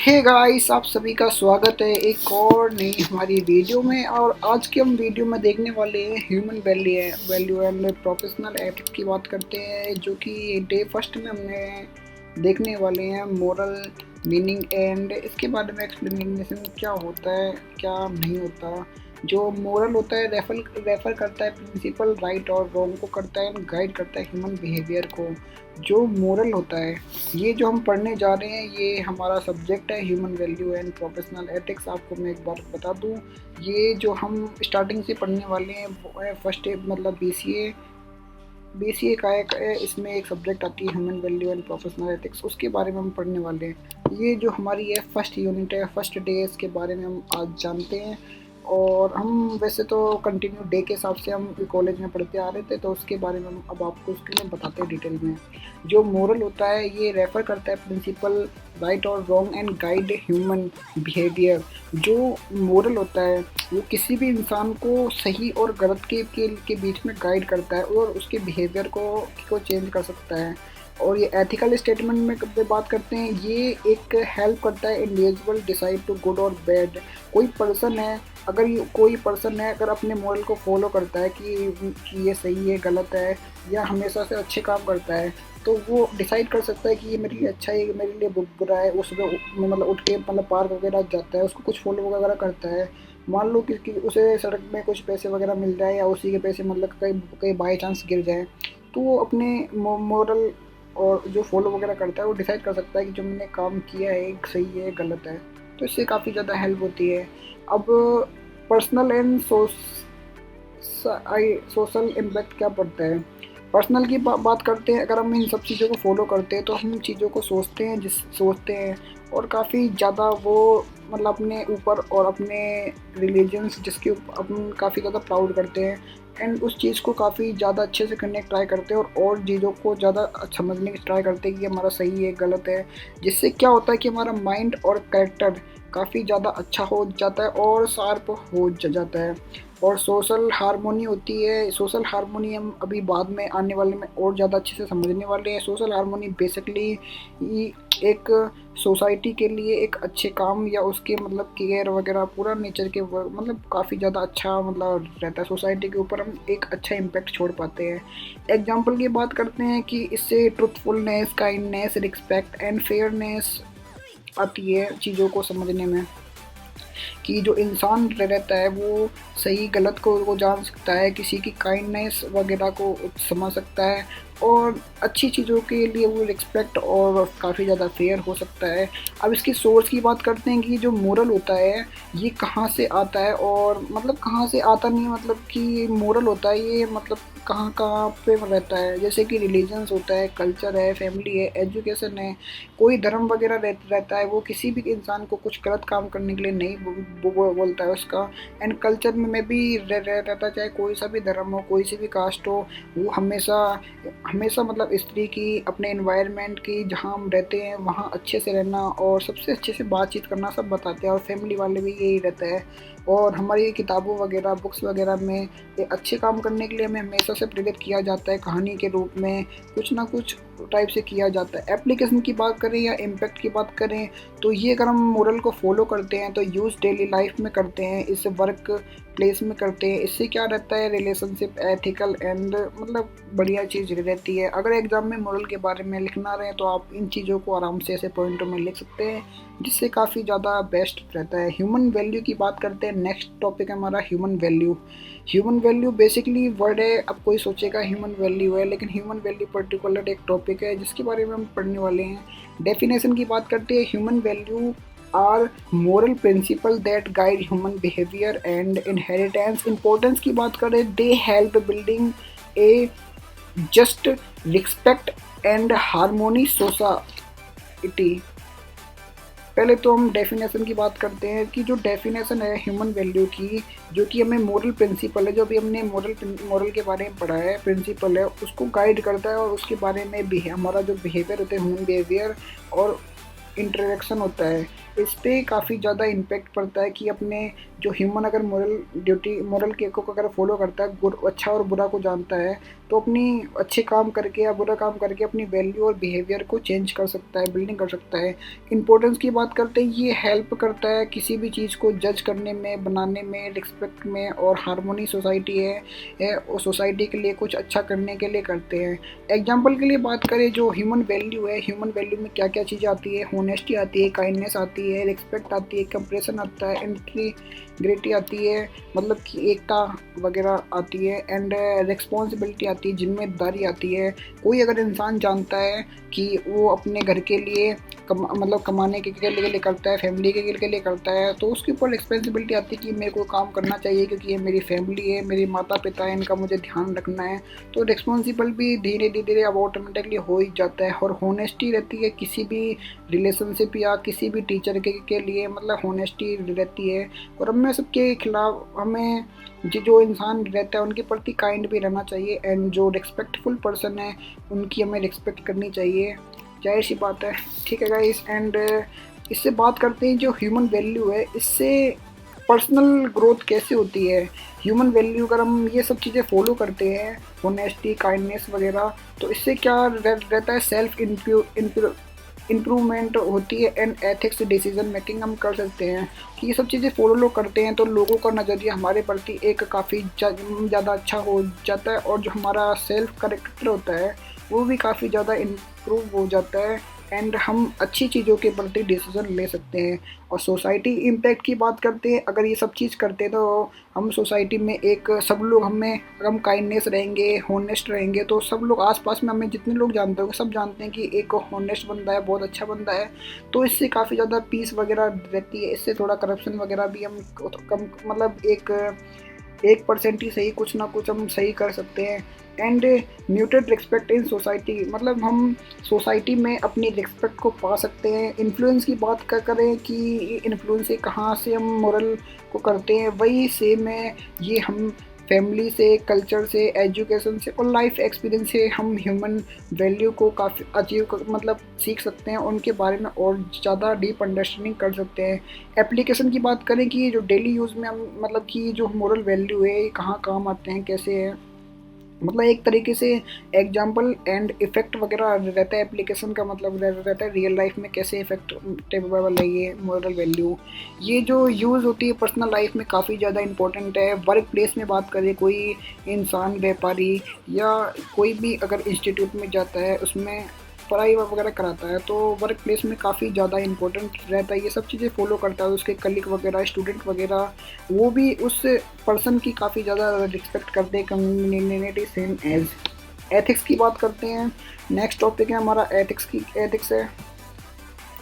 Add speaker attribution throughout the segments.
Speaker 1: Hey guys, आप सभी का स्वागत है एक और नई हमारी वीडियो में। और आज के हम वीडियो में देखने वाले हैं human value and professional ethics की बात करते हैं, जो कि डे फर्स्ट में हमने देखने वाले हैं मोरल मीनिंग एंड इसके बारे में एक्सप्लेनेशन क्या होता है क्या नहीं होता। जो मोरल होता है रेफर करता है प्रिंसिपल राइट और रॉन्ग को करता है एंड गाइड करता है ह्यूमन बिहेवियर को। जो मोरल होता है, ये जो हम पढ़ने जा रहे हैं, ये हमारा सब्जेक्ट है human value and professional ethics. आपको मैं एक बार बता दूं, ये जो हम स्टार्टिंग से पढ़ने वाले हैं वो है फर्स्ट मतलब बीसीए का एक है। इसमें एक सब्जेक्ट आती है human value and professional ethics, उसके बारे में हम पढ़ने वाले हैं। ये जो हमारी है फर्स्ट यूनिट है, फर्स्ट डे, इसके बारे में हम आज जानते हैं। और हम वैसे तो कंटिन्यू डे के हिसाब से हम कॉलेज में पढ़ते आ रहे थे, तो उसके बारे में हम अब आपको उसके में बताते हैं डिटेल में। जो मोरल होता है, ये रेफ़र करता है प्रिंसिपल राइट और wrong and guide human behaviour. जो मोरल होता है वो किसी भी इंसान को सही और गलत के बीच में गाइड करता है और उसके बिहेवियर को चेंज कर सकता है। और ये एथिकल स्टेटमेंट में बात करते हैं, ये एक हेल्प करता है इंडिविजुअल डिसाइड टू गुड और बैड। कोई पर्सन है अगर अपने मोरल को फॉलो करता है कि ये सही है गलत है या हमेशा से अच्छे काम करता है, तो वो डिसाइड कर सकता है कि ये मेरे लिए अच्छा है, मेरे लिए बुरा है। वो सुबह मतलब उठ के मतलब पार्क वगैरह जाता है, उसको कुछ फॉलो वगैरह करता है। मान लो कि उसे सड़क में कुछ पैसे वगैरह मिल जाए या उसी के पैसे मतलब कहीं कहीं बाई चांस गिर जाए, तो वो अपने मोरल और जो फॉलो वगैरह करता है वो डिसाइड कर सकता है कि जो मैंने काम किया है सही है गलत है। तो इससे काफ़ी ज़्यादा हेल्प होती है। अब पर्सनल एंड सोशल इम्पैक्ट क्या पड़ता है। पर्सनल की बात करते हैं, अगर हम इन सब चीज़ों को फॉलो करते हैं तो हम चीज़ों को सोचते हैं और काफ़ी ज़्यादा वो मतलब अपने ऊपर और अपने रिलीजन्स जिसके अपन काफ़ी ज़्यादा प्राउड करते हैं एंड उस चीज़ को काफ़ी ज़्यादा अच्छे से करने की ट्राई करते हैं और चीज़ों को ज़्यादा समझने की ट्राई करते हैं कि हमारा सही है गलत है। जिससे क्या होता है कि हमारा माइंड और कैरेक्टर काफ़ी ज़्यादा अच्छा हो जाता है और शार्प हो जाता है। और सोशल हार्मोनी होती है। सोशल हार्मोनी हम अभी बाद में आने वाले में और ज़्यादा अच्छे से समझने वाले हैं। सोशल हार्मोनी बेसिकली एक सोसाइटी के लिए एक अच्छे काम या उसके मतलब केयर वगैरह पूरा नेचर के मतलब काफ़ी ज़्यादा अच्छा मतलब रहता है। सोसाइटी के ऊपर हम एक अच्छा इम्पैक्ट छोड़ पाते हैं। एग्जाम्पल की बात करते हैं कि इससे truthfulness, kindness, respect and fairness आती है चीज़ों को समझने में। कि जो इंसान रहता है वो सही गलत को जान सकता है, किसी की काइंडनेस वगैरह को समझ सकता है और अच्छी चीज़ों के लिए वो रिस्पेक्ट और काफ़ी ज़्यादा फेयर हो सकता है। अब इसकी सोर्स की बात करते हैं कि जो मोरल होता है ये कहाँ से आता है, और मतलब कहाँ से आता नहीं मतलब कि मोरल होता है ये मतलब कहाँ कहाँ पे रहता है। जैसे कि रिलीजन्स होता है, कल्चर है, फैमिली है, एजुकेशन है, कोई धर्म वगैरह रहता है। वो किसी भी इंसान को कुछ गलत काम करने के लिए नहीं बोलता है उसका। एंड कल्चर में भी रहता, चाहे कोई सा भी धर्म हो, कोई सी भी कास्ट हो, वो हमेशा हमेशा मतलब स्त्री की, अपने एनवायरनमेंट की, जहाँ हम रहते हैं वहाँ अच्छे से रहना और सबसे अच्छे से बातचीत करना सब बताते हैं। और फैमिली वाले भी यही रहता है। और हमारी किताबों वगैरह बुक्स वगैरह में ये अच्छे काम करने के लिए हमें हमेशा से प्रेरित किया जाता है। कहानी के रूप में कुछ ना कुछ टाइप से किया जाता है। एप्लीकेशन की बात करें या इम्पैक्ट की बात करें, तो ये अगर हम मोरल को फॉलो करते हैं तो यूज़ डेली लाइफ में करते हैं, इसे वर्क प्लेस में करते हैं। इससे क्या रहता है, रिलेशनशिप एथिकल एंड मतलब बढ़िया चीज़ रहती है। अगर एग्जाम में मोरल के बारे में लिखना रहे तो आप इन चीज़ों को आराम से ऐसे पॉइंटों में लिख सकते हैं, जिससे काफ़ी ज़्यादा बेस्ट रहता है। ह्यूमन वैल्यू की बात करते हैं। नेक्स्ट टॉपिक है हमारा human value. Human value basically word है, अब कोई सोचेगा ह्यूमन वैल्यू है, लेकिन ह्यूमन वैल्यू पर्टिकुलर एक टॉपिक है जिसके बारे में हम पढ़ने वाले हैं। डेफिनेशन की बात करते हैं, human value are moral principle that guide human behaviour and inheritance. Importance की बात करें, they help building a just, respect and harmony society. पहले तो हम डेफिनेशन की बात करते हैं कि जो डेफिनेशन है ह्यूमन वैल्यू की, जो कि हमें मोरल प्रिंसिपल है, जो भी हमने मोरल के बारे में पढ़ा है, प्रिंसिपल है, उसको गाइड करता है और उसके बारे में भी हमारा जो बिहेवियर होता है ह्यूमन बिहेवियर और इंटरेक्शन होता है, इस पे काफ़ी ज़्यादा इम्पेक्ट पड़ता है कि अपने जो ह्यूमन अगर मोरल के को अगर फॉलो करता है, अच्छा और बुरा को जानता है, तो अपनी अच्छे काम करके या बुरा काम करके अपनी वैल्यू और बिहेवियर को चेंज कर सकता है, बिल्डिंग कर सकता है। इंपॉर्टेंस की बात करते हैं, ये हेल्प करता है किसी भी चीज़ को जज करने में, बनाने में, रिस्पेक्ट में, और हारमोनी सोसाइटी है और सोसाइटी के लिए कुछ अच्छा करने के लिए करते हैं। एग्जाम्पल के लिए बात करें, जो ह्यूमन वैल्यू है, ह्यूमन वैल्यू में क्या क्या चीज़ें आती है, होनेस्टी आती है, काइंडनेस आती है, रिस्पेक्ट आती है, कंप्रेशन आता है, इंटीग्रिटी आती है, मतलब कि एकता वगैरह आती है, एंड रिस्पॉन्सिबिलिटी आती है, जिम्मेदारी आती है। कोई अगर इंसान जानता है कि वो अपने घर के लिए मतलब कमाने के लिए करता है, फैमिली के लिए करता है, तो उसके ऊपर रिस्पॉन्सिबिलिटी आती है कि मेरे को काम करना चाहिए क्योंकि ये मेरी फैमिली है, मेरे माता पिता है, इनका मुझे ध्यान रखना है। तो रिस्पॉन्सिबल भी धीरे धीरे अब ऑटोमेटिकली हो ही जाता है। और होनेस्टी रहती है किसी भी रिलेशनशिप या किसी भी टीचर के लिए, मतलब होनेस्टी रहती है। और हमें सबके खिलाफ, हमें जो इंसान रहता है उनके प्रति काइंड भी रहना चाहिए, एंड जो रिस्पेक्टफुल पर्सन है उनकी हमें रिस्पेक्ट करनी चाहिए, जाहिर सी बात है। ठीक है गाइस, एंड इससे बात करते हैं जो ह्यूमन वैल्यू है, इससे पर्सनल ग्रोथ कैसे होती है। ह्यूमन वैल्यू अगर हम ये सब चीज़ें फॉलो करते हैं, होनेस्टी, काइंडनेस वगैरह, तो इससे क्या रहता है, सेल्फ इम्प्रूवमेंट होती है, एंड एथिक्स डिसीजन मेकिंग हम कर सकते हैं कि ये सब चीज़ें फॉलो करते हैं तो लोगों का नज़रिया हमारे प्रति एक काफ़ी ज़्यादा अच्छा हो जाता है, और जो हमारा सेल्फ करेक्टर होता है वो भी काफ़ी ज़्यादा इम्प्रूव हो जाता है, एंड हम अच्छी चीज़ों के प्रति डिसीजन ले सकते हैं। और सोसाइटी इम्पैक्ट की बात करते हैं, अगर ये सब चीज़ करते हैं तो हम सोसाइटी में एक सब लोग हमें, अगर हम काइंडनेस रहेंगे, होनेस्ट रहेंगे, तो सब लोग आसपास में हमें जितने लोग जानते होंगे सब जानते हैं कि एक होनेस्ट बंदा है, बहुत अच्छा बंदा है, तो इससे काफ़ी ज़्यादा पीस वगैरह रहती है। इससे थोड़ा करप्शन वगैरह भी हम कम, मतलब 1% ही सही, कुछ ना कुछ हम सही कर सकते हैं। And muted respect in society, मतलब हम सोसाइटी में अपनी रिस्पेक्ट को पा सकते हैं। इन्फ्लुएंस की बात करें कि इन्फ्लुएंस कहाँ से हम मोरल को करते हैं, वही सेम है, ये हम फैमिली से, कल्चर से, एजुकेशन से और लाइफ एक्सपीरियंस से हम ह्यूमन वैल्यू को काफ़ी मतलब सीख सकते हैं, उनके बारे में और ज़्यादा डीप अंडरस्टैंडिंग कर सकते हैं। एप्लीकेशन की बात करें कि जो डेली यूज़ में हम, मतलब कि जो मोरल वैल्यू है ये कहाँ काम आते हैं, कैसे है, मतलब एक तरीके से एग्जाम्पल एंड इफ़ेक्ट वगैरह रहता है। एप्लीकेशन का मतलब रहता है रियल लाइफ में कैसे इफेक्टेबल है ये मोरल वैल्यू। ये जो यूज़ होती है पर्सनल लाइफ में काफ़ी ज़्यादा इंपॉर्टेंट है। वर्क प्लेस में बात करें, कोई इंसान, व्यापारी या कोई भी अगर इंस्टीट्यूट में जाता है, उसमें पढ़ाई वगैरह कराता है, तो वर्क प्लेस में काफ़ी ज़्यादा इंपॉर्टेंट रहता है, ये सब चीज़ें फॉलो करता है। उसके कलीग वगैरह, स्टूडेंट वगैरह, वो भी उस पर्सन की काफ़ी ज़्यादा रिस्पेक्ट करते हैं, कम्युनिटी सेम एज। एथिक्स की बात करते हैं, नेक्स्ट टॉपिक है हमारा एथिक्स है।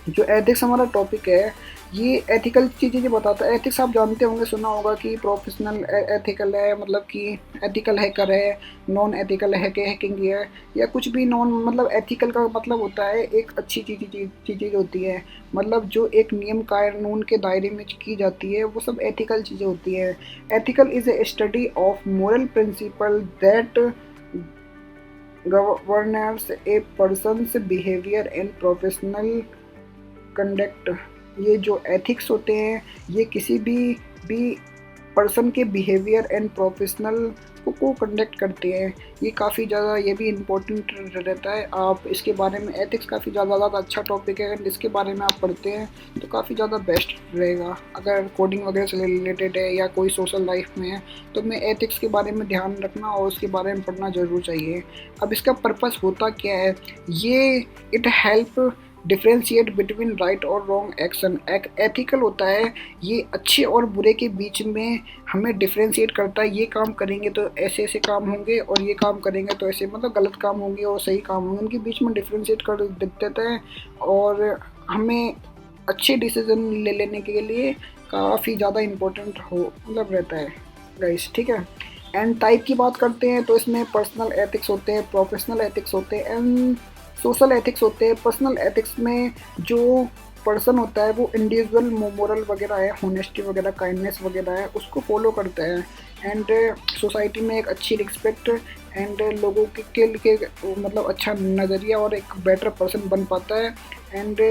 Speaker 1: जो एथिक्स हमारा टॉपिक है, ये एथिकल चीज़ें जो बताता है। एथिक्स आप जानते होंगे, सुना होगा कि प्रोफेशनल एथिकल है, मतलब कि एथिकल हैकर है, नॉन एथिकल हैकिंग है, या कुछ भी नॉन, मतलब एथिकल का मतलब होता है एक अच्छी चीज़ें होती है, मतलब जो एक नियम कानून के दायरे में की जाती है, वो सब एथिकल चीज़ें होती है। Ethical is a study of moral principle that governors A persons behaviour and professional conduct. ये जो एथिक्स होते हैं, ये किसी भी पर्सन के बिहेवियर एंड प्रोफेशनल को कंडक्ट करते हैं। ये काफ़ी ज़्यादा, ये भी इम्पोर्टेंट रहता है। आप इसके बारे में, एथिक्स काफ़ी ज़्यादा अच्छा टॉपिक है, एंड इसके बारे में आप पढ़ते हैं तो काफ़ी ज़्यादा बेस्ट रहेगा। अगर कोडिंग वगैरह से रिलेटेड है या कोई सोशल लाइफ में है, तो मैं एथिक्स के बारे में ध्यान रखना और उसके बारे में पढ़ना ज़रूर चाहिए। अब इसका पर्पस होता क्या है, ये it help differentiate between right और रॉन्ग एक्शन। एथिकल होता है, ये अच्छे और बुरे के बीच में हमें डिफ्रेंशिएट करता है। ये काम करेंगे तो ऐसे ऐसे काम होंगे, और ये काम करेंगे तो ऐसे, मतलब गलत काम होंगे और सही काम होंगे, उनके बीच में डिफ्रेंशिएट कर देता है, और हमें अच्छे डिसीजन लेने के लिए काफ़ी ज़्यादा इम्पोर्टेंट मतलब रहता है गाइस। ठीक है, एंड टाइप की बात करते हैं तो इसमें पर्सनल एथिक्स होते हैं, प्रोफेशनल एथिक्स होते हैं, एंड सोशल एथिक्स होते हैं। पर्सनल एथिक्स में जो पर्सन होता है वो इंडिविजुअल मोरल वगैरह है, होनेस्टी वगैरह, काइंडनेस वगैरह है, उसको फॉलो करता है, एंड सोसाइटी में एक अच्छी रिस्पेक्ट एंड लोगों के मतलब अच्छा नज़रिया और एक बेटर पर्सन बन पाता है एंड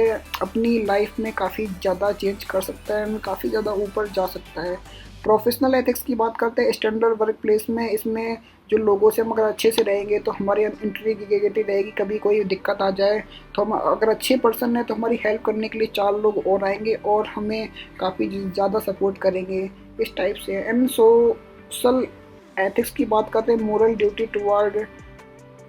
Speaker 1: अपनी लाइफ में काफ़ी ज़्यादा चेंज कर सकता है एंड काफ़ी ज़्यादा ऊपर जा सकता है। प्रोफेशनल एथिक्स की बात करते हैं स्टैंडर्ड वर्क प्लेस में, इसमें जो लोगों से हम अगर अच्छे से रहेंगे तो हमारी इंटीग्रिटी रहेगी, कभी कोई दिक्कत आ जाए तो हम अगर अच्छे पर्सन हैं तो हमारी हेल्प करने के लिए 4 लोग और आएंगे और हमें काफ़ी ज़्यादा सपोर्ट करेंगे, इस टाइप से। एंड सोशल एथिक्स की बात करते हैं, मोरल ड्यूटी टुवर्ड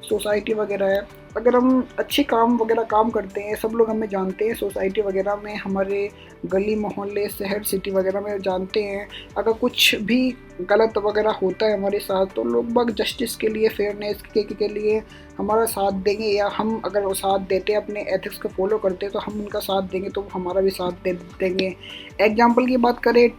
Speaker 1: सोसाइटी वगैरह है। अगर हम अच्छे काम वगैरह काम करते हैं, सब लोग हमें जानते हैं सोसाइटी वगैरह में, हमारे गली मोहल्ले शहर सिटी वगैरह में जानते हैं, अगर कुछ भी गलत वगैरह होता है हमारे साथ तो लोग बाग जस्टिस के लिए, फेयरनेस के लिए हमारा साथ देंगे, या हम अगर वो साथ देते हैं अपने एथिक्स को फॉलो करते हैं तो हम उनका साथ देंगे तो हमारा भी साथ दे देंगे। एग्जाम्पल की बात करें,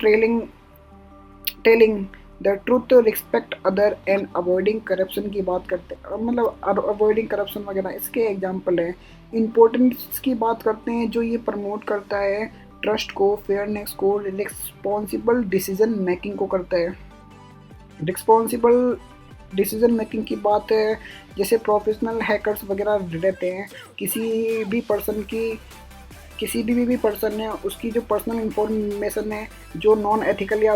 Speaker 1: telling the truth, respect other and avoiding corruption की बात करते हैं, मतलब अवॉइडिंग करप्शन वगैरह इसके एग्जांपल है। इम्पोर्टेंस की बात करते हैं, जो ये प्रमोट करता है ट्रस्ट को, फेयरनेस को, रिस्पॉन्सिबल डिसीजन मेकिंग को करता है। रिस्पॉन्सिबल डिसीजन मेकिंग की बात है, जैसे प्रोफेशनल हैकर्स वगैरह रहते हैं, किसी भी पर्सन है उसकी जो पर्सनल इंफॉर्मेशन है, जो नॉन एथिकल या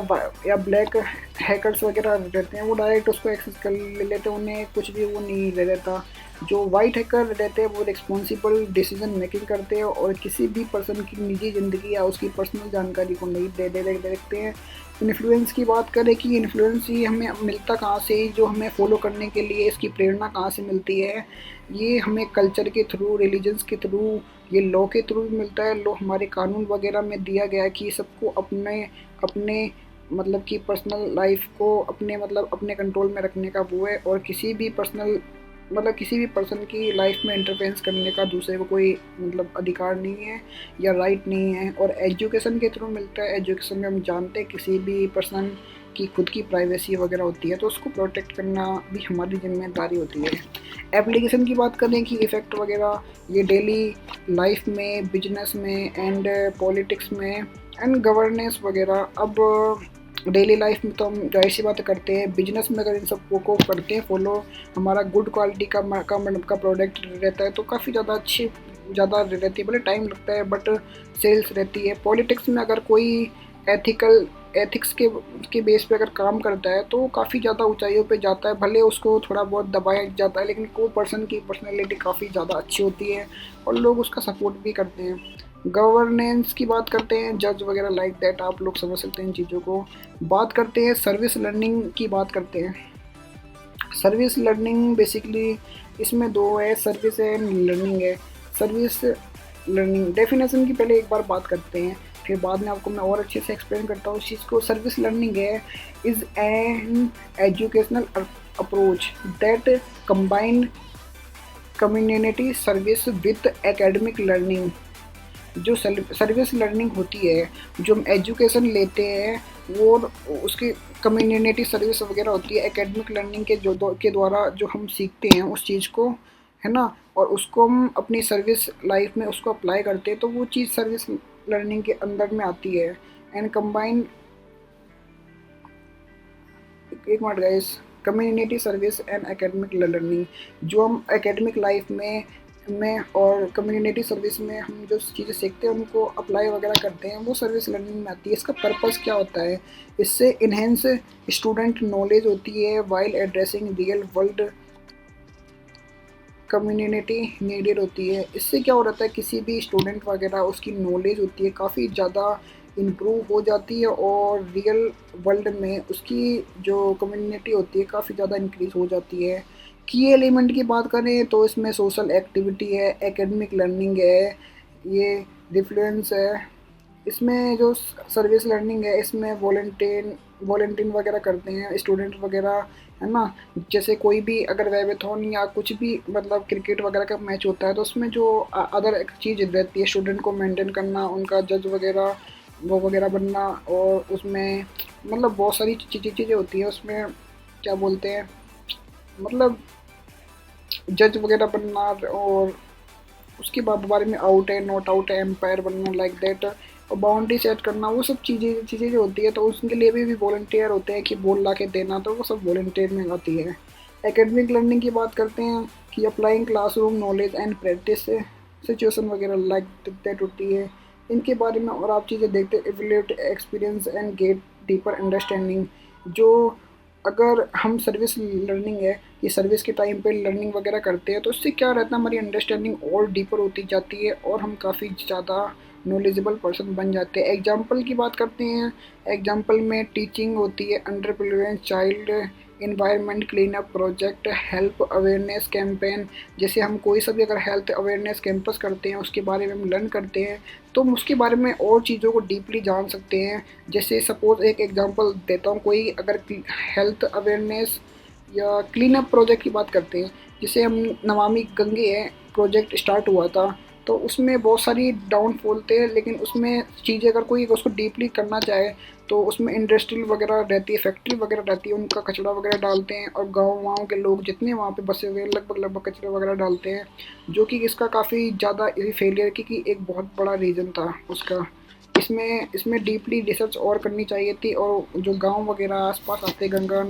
Speaker 1: ब्लैक हैकर्स वगैरह रहते हैं वो डायरेक्ट उसको एक्सेस कर लेते हैं, उन्हें कुछ भी वो नहीं ले रहता। जो वाइट हैकर रहते हैं वो रिस्पॉन्सिबल डिसीजन मेकिंग करते हैं और किसी भी पर्सन की निजी ज़िंदगी या उसकी पर्सनल जानकारी को नहीं देखते हैं। इन्फ्लुएंस की बात करें कि इन्फ्लुएंस ही हमें मिलता कहाँ से, जो हमें फॉलो करने के लिए इसकी प्रेरणा कहाँ से मिलती है, ये हमें कल्चर के थ्रू, रिलीजन्स के थ्रू, ये लॉ के थ्रू भी मिलता है। लॉ हमारे कानून वगैरह में दिया गया है कि सबको अपने अपने मतलब कि पर्सनल लाइफ को अपने कंट्रोल में रखने का वो है, और किसी भी पर्सन की लाइफ में इंटरफेरेंस करने का दूसरे को कोई अधिकार नहीं है या राइट नहीं है। और एजुकेशन के थ्रू मिलता है, एजुकेशन में हम जानते हैं किसी भी पर्सन की खुद की प्राइवेसी वगैरह होती है तो उसको प्रोटेक्ट करना भी हमारी जिम्मेदारी होती है। एप्लीकेशन की बात करें कि इफ़ेक्ट वगैरह ये डेली लाइफ में, बिजनेस में एंड पॉलिटिक्स में एंड गवर्नेंस वगैरह। अब डेली लाइफ में तो हम जाहिर सी बात करते हैं, बिजनेस में अगर इन सब को करते हैं फॉलो, हमारा गुड क्वालिटी का प्रोडक्ट रहता है तो काफ़ी ज़्यादा रहती है, भले टाइम लगता है बट सेल्स रहती है। पॉलिटिक्स में अगर कोई एथिक्स के बेस पे अगर काम करता है तो काफ़ी ज़्यादा ऊंचाइयों पे जाता है, भले उसको थोड़ा बहुत दबाया जाता है लेकिन को पर्सन की पर्सनैलिटी काफ़ी ज़्यादा अच्छी होती है और लोग उसका सपोर्ट भी करते हैं। गवर्नेंस की बात करते हैं, जज वगैरह लाइक दैट, आप लोग समझ सकते हैं इन चीज़ों को। बात करते हैं सर्विस लर्निंग की बात करते हैं। सर्विस लर्निंग बेसिकली इसमें दो है, सर्विस एंड लर्निंग है। सर्विस लर्निंग डेफिनेशन की पहले एक बार बात करते हैं, फिर बाद में आपको मैं और अच्छे से एक्सप्लेन करता हूँ इस चीज़ को। सर्विस लर्निंग है is an educational approach that combine community service with academic learning. जो सर्विस लर्निंग होती है, जो हम एजुकेशन लेते हैं वो उसकी कम्युनिटी सर्विस वगैरह होती है, एकेडमिक लर्निंग के द्वारा जो हम सीखते हैं उस चीज़ को, है ना, और उसको हम अपनी सर्विस लाइफ में उसको अप्लाई करते हैं तो वो चीज़ सर्विस लर्निंग के अंदर में आती है। एंड कंबाइन, एक minute guys, community service and academic learning, जो हम एकेडमिक लाइफ में और कम्युनिटी सर्विस में हम जो चीज़ें सीखते हैं उनको अप्लाई वगैरह करते हैं वो सर्विस लर्निंग में आती है। इसका पर्पस क्या होता है, इससे इन्हेंस स्टूडेंट नॉलेज होती है while addressing real world community needed होती है। इससे क्या हो रहा है, किसी भी स्टूडेंट वगैरह उसकी नॉलेज होती है काफ़ी ज़्यादा इम्प्रूव हो जाती है और रियल वर्ल्ड में उसकी जो कम्युनिटी होती है काफ़ी ज़्यादा इंक्रीज़ हो जाती है। की एलिमेंट की बात करें तो इसमें सोशल एक्टिविटी है, एकेडमिक लर्निंग है, ये रिफ्लुएंस है। इसमें जो सर्विस लर्निंग है इसमें वॉलंटियरिंग वगैरह करते हैं स्टूडेंट वगैरह, है ना। जैसे कोई भी अगर वेबेथॉन या कुछ भी क्रिकेट वगैरह का मैच होता है तो उसमें जो अदर चीज़ रहती है स्टूडेंट को मेंटेन करना, उनका जज वगैरह वो वगैरह बनना, और उसमें बहुत सारी चीज़ें होती हैं उसमें, क्या बोलते हैं, जज वगैरह बनना, और उसके बारे में आउट है नॉट आउट है एम्पायर बनना लाइक दैट, और बाउंड्री सेट करना, वो सब चीज़ें जो होती है तो उसके लिए भी वॉलंटियर होते हैं कि बॉल ला के देना, तो वो सब वॉलंटियर में आती है। एकेडमिक लर्निंग की बात करते हैं कि applying classroom knowledge and practice situation वगैरह लाइक दैट होती है। इनके बारे में और आप चीज़ें देखते हैं, evaluate experience and get deeper understanding. जो अगर हम सर्विस लर्निंग है कि सर्विस के टाइम पे लर्निंग वगैरह करते हैं तो उससे क्या रहता है, हमारी अंडरस्टैंडिंग और डीपर होती जाती है और हम काफ़ी ज़्यादा नॉलेजेबल पर्सन बन जाते हैं। एग्जाम्पल की बात करते हैं, एग्जाम्पल में टीचिंग होती है, under privileged child environment clean up project, help awareness campaign. जैसे हम कोई सा भी अगर हेल्थ अवेयरनेस कैंपस करते हैं उसके बारे में हम लर्न करते हैं तो हम उसके बारे में और चीज़ों को डीपली जान सकते हैं। जैसे सपोज़ एक एग्जांपल देता हूँ, कोई अगर हेल्थ अवेयरनेस या क्लीन अप प्रोजेक्ट की बात करते हैं, जिसे हम नमामि गंगे है प्रोजेक्ट स्टार्ट हुआ था, तो उसमें बहुत सारी डाउनफॉल थे, लेकिन उसमें चीज़ें अगर कोई उसको डीपली करना चाहे तो उसमें इंडस्ट्रियल वगैरह रहती है, फैक्ट्री वगैरह रहती है, उनका कचरा वगैरह डालते हैं और गाँव के लोग जितने वहाँ पे बसे हुए हैं लगभग कचरा वगैरह डालते हैं, जो कि इसका काफ़ी ज़्यादा फेलियर की एक बहुत बड़ा रीज़न था उसका। इसमें डीपली रिसर्च और करनी चाहिए थी, और जो गांव वगैरह आसपास आते गंगा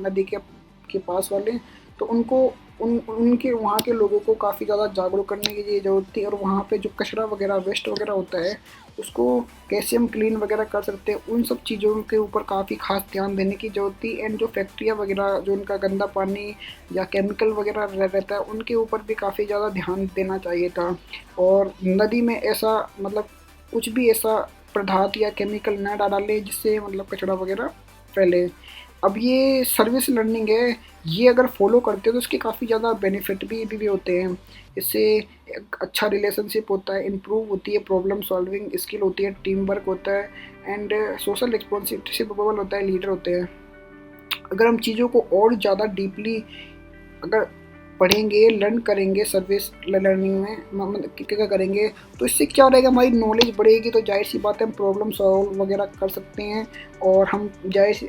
Speaker 1: नदी के पास वाले, तो उनको उनके वहाँ के लोगों को काफ़ी ज़्यादा जागरूक करने की ज़रूरत थी। और वहाँ पे जो कचरा वगैरह वेस्ट वगैरह होता है उसको कैसे हम क्लीन वगैरह कर सकते हैं, उन सब चीज़ों के ऊपर काफ़ी खास ध्यान देने की ज़रूरत थी। एंड जो फैक्ट्रियाँ वगैरह जो उनका गंदा पानी या केमिकल वगैरह रहता है उनके ऊपर भी काफ़ी ज़्यादा ध्यान देना चाहिए था। और नदी में ऐसा मतलब कुछ भी ऐसा पदार्थ या केमिकल न डालें जिससे मतलब कचरा वगैरह फैले। अब ये सर्विस लर्निंग है, ये अगर फॉलो करते हो तो इसके काफ़ी ज़्यादा बेनिफिट भी होते हैं। इससे एक अच्छा रिलेशनशिप होता है, इम्प्रूव होती है, प्रॉब्लम सॉल्विंग स्किल होती है, टीम वर्क होता है, एंड सोशल रिस्पॉन्सिबल होता है, लीडर होते हैं। अगर हम चीज़ों को और ज़्यादा डीपली अगर पढ़ेंगे, लर्न करेंगे सर्विस लर्निंग में मतलब क्या करेंगे, तो इससे क्या रहेगा, हमारी नॉलेज बढ़ेगी, तो जाहिर सी बात है हम प्रॉब्लम सॉल्व वगैरह कर सकते हैं। और हम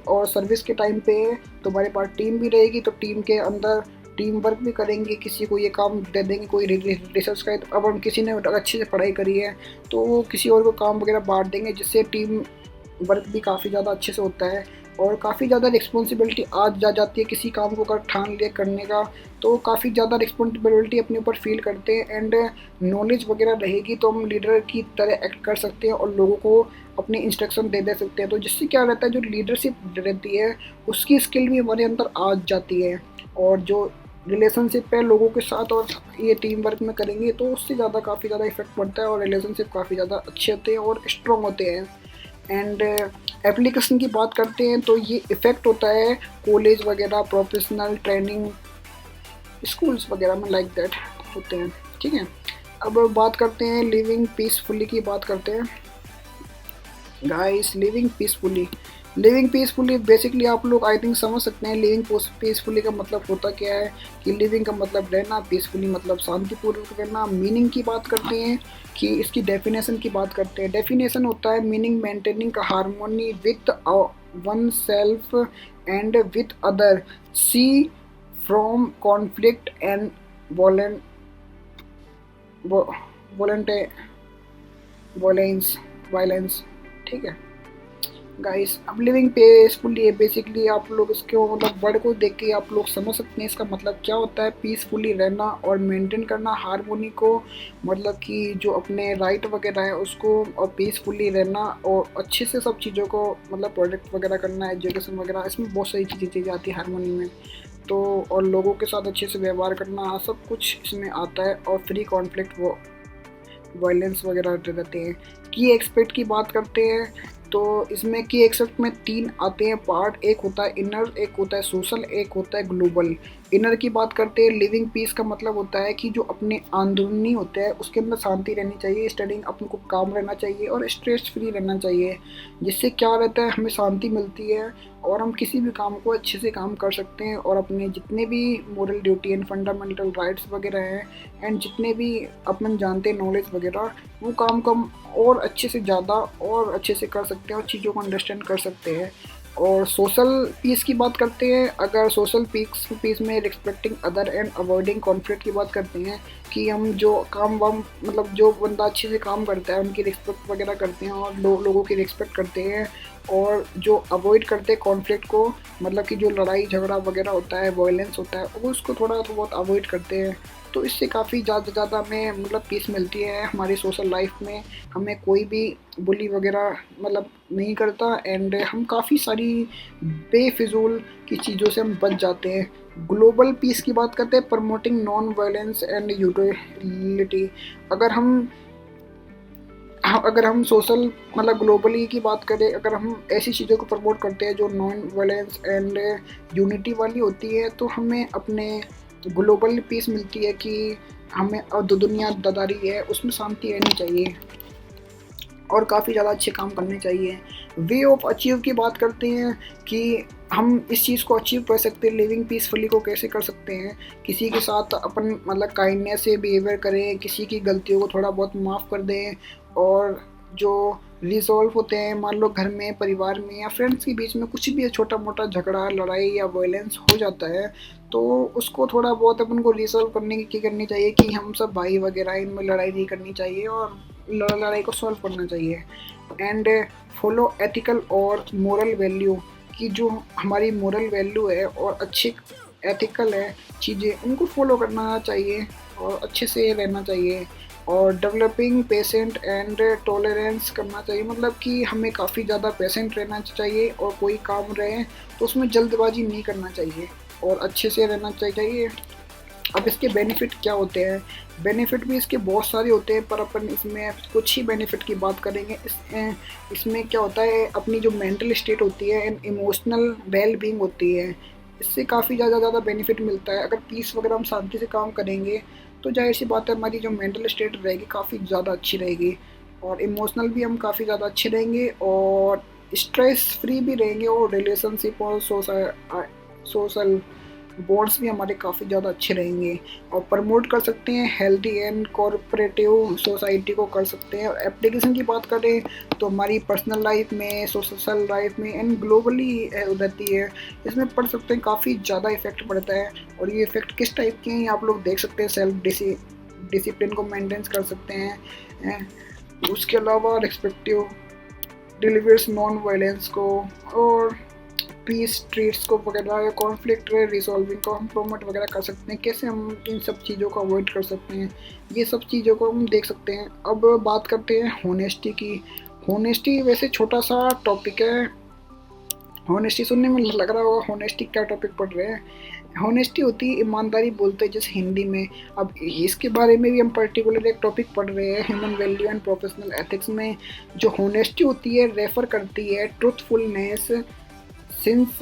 Speaker 1: और सर्विस के टाइम पे तो हमारे पास टीम भी रहेगी, तो टीम के अंदर टीम वर्क भी करेंगे, किसी को ये काम दे देंगे, कोई रिसर्च का है तो अब हम किसी ने अच्छे से पढ़ाई करी है तो वो किसी और को काम वगैरह बांट देंगे, जिससे टीम वर्क भी काफ़ी ज़्यादा अच्छे से होता है। और काफ़ी ज़्यादा रिस्पॉन्सिबिलिटी आ जाती है किसी काम को अगर ठान लिया करने का, तो काफ़ी ज़्यादा रिस्पॉन्सिबिलिटी अपने ऊपर फील करते हैं। एंड नॉलेज वगैरह रहेगी तो हम लीडर की तरह एक्ट कर सकते हैं और लोगों को अपने इंस्ट्रक्शन दे सकते हैं। तो जिससे क्या रहता है, जो लीडरशिप रहती है उसकी स्किल भी हमारे अंदर आ जाती है। और जो रिलेशनशिप है लोगों के साथ और ये टीम वर्क में करेंगे तो उससे ज़्यादा काफ़ी ज़्यादा इफेक्ट पड़ता है और रिलेशनशिप काफ़ी ज़्यादा अच्छे होते हैं और स्ट्रॉन्ग होते हैं। एंड एप्लीकेशन की बात करते हैं तो ये इफ़ेक्ट होता है कॉलेज वगैरह, प्रोफेशनल ट्रेनिंग, स्कूल्स वगैरह में लाइक दैट होते हैं। ठीक है, अब बात करते हैं लिविंग पीसफुली की बात करते हैं गाइस। लिविंग पीसफुली बेसिकली आप लोग आई थिंक समझ सकते हैं लिविंग पीसफुली का मतलब होता क्या है। कि लिविंग का मतलब रहना, पीसफुली मतलब शांतिपूर्वक रहना। मीनिंग की बात करते हैं कि इसकी डेफिनेशन की बात करते हैं। डेफिनेशन होता है meaning maintaining harmony with one self and with other, see from conflict and violent violence. ठीक है गाइस, अब लिविंग पीसफुली है बेसिकली आप लोग इसके मतलब वर्ड को देख के आप लोग समझ सकते हैं इसका मतलब क्या होता है। पीसफुली रहना और मेंटेन करना हारमोनी को, मतलब कि जो अपने राइट वगैरह है उसको, और पीसफुली रहना और अच्छे से सब चीज़ों को मतलब प्रोजेक्ट वगैरह करना, एजुकेशन वगैरह, इसमें बहुत सारी चीज़ें आती है हारमोनी में। तो और लोगों के साथ अच्छे से व्यवहार करना सब कुछ इसमें आता है। और फ्री कॉन्फ्लिक्ट वो वायलेंस वगैरह रहते हैं। की एक्सपेक्ट की बात करते हैं तो इसमें की एक्सपेक्ट में 3 आते हैं पार्ट। एक होता है इनर, एक होता है सोशल, एक होता है ग्लोबल। इनर की बात करते हैं, लिविंग पीस का मतलब होता है कि जो अपने अंदरूनी होता है उसके अंदर शांति रहनी चाहिए, स्टडिंग अपने को काम रहना चाहिए और स्ट्रेस फ्री रहना चाहिए। जिससे क्या रहता है, हमें शांति मिलती है और हम किसी भी काम को अच्छे से काम कर सकते हैं और अपने जितने भी moral duty and fundamental rights वगैरह हैं एंड जितने भी अपन जानते हैं नॉलेज वगैरह, वो काम कम और अच्छे से ज़्यादा और अच्छे से कर सकते हैं और चीज़ों को अंडरस्टैंड कर सकते हैं। और सोशल पीस की बात करते हैं, अगर सोशल पीस में respecting other and avoiding conflict की बात करते हैं कि हम जो काम वाम मतलब जो बंदा अच्छे से काम करता है उनकी रिस्पेक्ट वगैरह करते हैं और लोगों की रिस्पेक्ट करते हैं और जो अवॉइड करते हैं कॉन्फ्लिक्ट को, मतलब कि जो लड़ाई झगड़ा वगैरह होता है, वायलेंस होता है, वो उसको थोड़ा तो बहुत अवॉइड करते हैं। तो इससे काफ़ी ज़्यादा हमें मतलब पीस मिलती है हमारी सोशल लाइफ में। हमें कोई भी बुली वगैरह मतलब नहीं करता, एंड हम काफ़ी सारी बेफिजूल की चीज़ों से हम बच जाते हैं। ग्लोबल पीस की बात करते हैं, promoting non violence and utility. अगर हम अगर हम सोशल मतलब ग्लोबली की बात करें, अगर हम ऐसी चीज़ों को प्रमोट करते हैं जो नॉन वायलेंस एंड यूनिटी वाली होती है, तो हमें अपने ग्लोबल पीस मिलती है कि हमें दुनिया दादारी है उसमें शांति रहनी चाहिए और काफ़ी ज़्यादा अच्छे काम करने चाहिए। वे ऑफ अचीव की बात करते हैं कि हम इस चीज़ को अचीव कर सकते हैं, लिविंग पीसफुली को कैसे कर सकते हैं। किसी के साथ अपन मतलब काइंडनेस से बिहेवियर करें, किसी की गलतियों को थोड़ा बहुत माफ़ कर दें, और जो रिजॉल्व होते हैं मान लो घर में, परिवार में या फ्रेंड्स के बीच में कुछ भी छोटा मोटा झगड़ा लड़ाई या वायलेंस हो जाता है, तो उसको थोड़ा बहुत अपन को रिजॉल्व करने की करनी चाहिए कि हम सब भाई वगैरह, इनमें लड़ाई नहीं करनी चाहिए और लड़ाई को सॉल्व करना चाहिए। एंड फॉलो एथिकल और मोरल वैल्यू, कि जो हमारी मोरल वैल्यू है और अच्छी एथिकल है चीज़ें, उनको फॉलो करना चाहिए और अच्छे से रहना चाहिए। और डेवलपिंग पेशेंट एंड टॉलरेंस करना चाहिए, मतलब कि हमें काफ़ी ज़्यादा पेशेंट रहना चाहिए और कोई काम रहे तो उसमें जल्दबाजी नहीं करना चाहिए और अच्छे से रहना चाहिए। अब इसके बेनिफिट क्या होते हैं? बेनिफिट भी इसके बहुत सारे होते हैं, पर अपन इसमें कुछ ही बेनिफिट की बात करेंगे। इसमें क्या होता है, अपनी जो मेंटल स्टेट होती है एंड इमोशनल वेल बीइंग होती है, इससे काफ़ी ज़्यादा बेनिफिट मिलता है। अगर पीस वगैरह हम शांति से काम करेंगे तो जाहिर सी बात है हमारी जो मेंटल स्टेट रहेगी काफ़ी ज़्यादा अच्छी रहेगी, और इमोशनल भी हम काफ़ी ज़्यादा अच्छे रहेंगे और स्ट्रेस फ्री भी रहेंगे, और रिलेशनशिप और सोशल बॉन्ड्स भी हमारे काफ़ी ज़्यादा अच्छे रहेंगे। और प्रमोट कर सकते हैं हेल्दी एंड कॉरपोरेटिव सोसाइटी को कर सकते हैं। और एप्लीकेशन की बात करें तो हमारी पर्सनल लाइफ में, सोशल लाइफ में एंड ग्लोबली रहती है। इसमें पढ़ सकते हैं काफ़ी ज़्यादा इफेक्ट पड़ता है, और ये इफेक्ट किस टाइप के हैं आप लोग देख सकते हैं। सेल्फ डिसिप्लिन को मेंटेन कर सकते हैं। उसके अलावा रिस्पेक्टिव डिलीवर्स नॉन वायलेंस को, और पीस ट्रीट्स को वगैरह या कॉन्फ्लिक्ट रिजॉल्विंग को हम प्रमोट वगैरह कर सकते हैं। कैसे हम इन सब चीज़ों को अवॉइड कर सकते हैं, ये सब चीज़ों को हम देख सकते हैं। अब बात करते हैं होनेस्टी की। होनेस्टी वैसे छोटा सा टॉपिक है। होनेस्टी सुनने में लग रहा होगा होनेस्टी क्या टॉपिक पढ़ रहे हैं। होनेस्टी होती है ईमानदारी बोलते हैं जैसे हिंदी में। अब इसके बारे में भी हम पर्टिकुलर एक टॉपिक पढ़ रहे हैं human value and professional ethics में। जो होनेस्टी होती है रेफर करती है truthfulness, since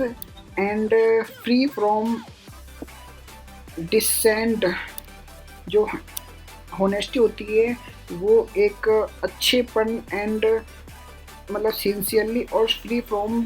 Speaker 1: and free from decent. जो होनेस्टी होती है वो एक अच्छेपन एंड मतलब सिंसियरली और फ्री फ्रॉम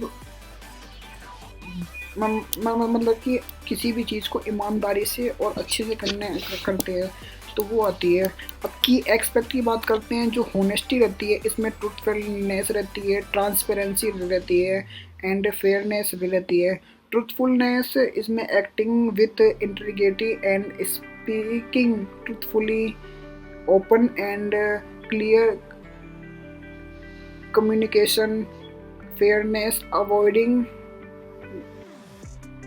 Speaker 1: मतलब कि किसी भी चीज़ को ईमानदारी से और अच्छे से करते हैं, तो वो आती है। अब की एक्सपेक्ट की बात करते हैं। जो होनेस्टी रहती है इसमें ट्रूथफुलनेस रहती है, ट्रांसपेरेंसी रहती है एंड फेयरनेस भी रहती है। ट्रूथफुलनेस इसमें acting with integrity and speaking truthfully, open and clear communication. Fairness avoiding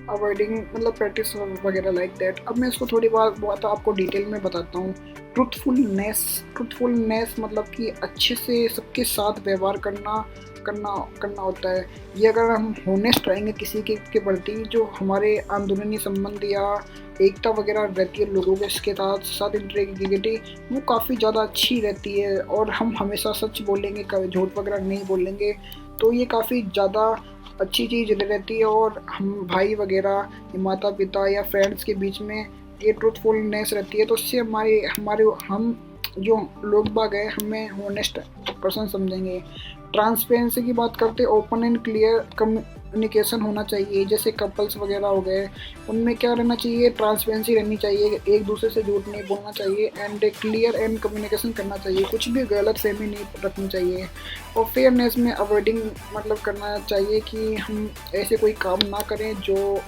Speaker 1: मतलब प्रैक्टिस वगैरह लाइक दैट। अब मैं इसको थोड़ी बात आपको डिटेल में बताता हूँ। ट्रूथफुलनेस मतलब कि अच्छे से सबके साथ व्यवहार करना होता है। ये अगर हम होनेस्ट रहेंगे किसी के प्रति, जो हमारे अंदरूनी संबंध या एकता वगैरह रहती है लोगों के साथ इंटीग्रिटी, वो काफ़ी ज़्यादा अच्छी रहती है। और हम हमेशा सच बोलेंगे, कभी झूठ वगैरह नहीं बोलेंगे, तो ये काफ़ी ज़्यादा अच्छी चीज़ रहती है। और हम भाई वगैरह, माता पिता या फ्रेंड्स के बीच में ये ट्रूथफुलनेस रहती है, तो उससे हमारे हम जो लोग बाग हैं हमें होनेस्ट पर्सन समझेंगे। ट्रांसपेरेंसी की बात करते हैं। ओपन एंड क्लियर कम्युनिकेशन होना चाहिए। जैसे कपल्स वगैरह हो गए, उनमें क्या रहना चाहिए, ट्रांसपेरेंसी रहनी चाहिए, एक दूसरे से झूठ नहीं बोलना चाहिए एंड क्लियर एंड कम्युनिकेशन करना चाहिए, कुछ भी गलत फहमी नहीं रखनी चाहिए। और फेयरनेस में अवॉइडिंग मतलब करना चाहिए कि हम ऐसे कोई काम ना करें जो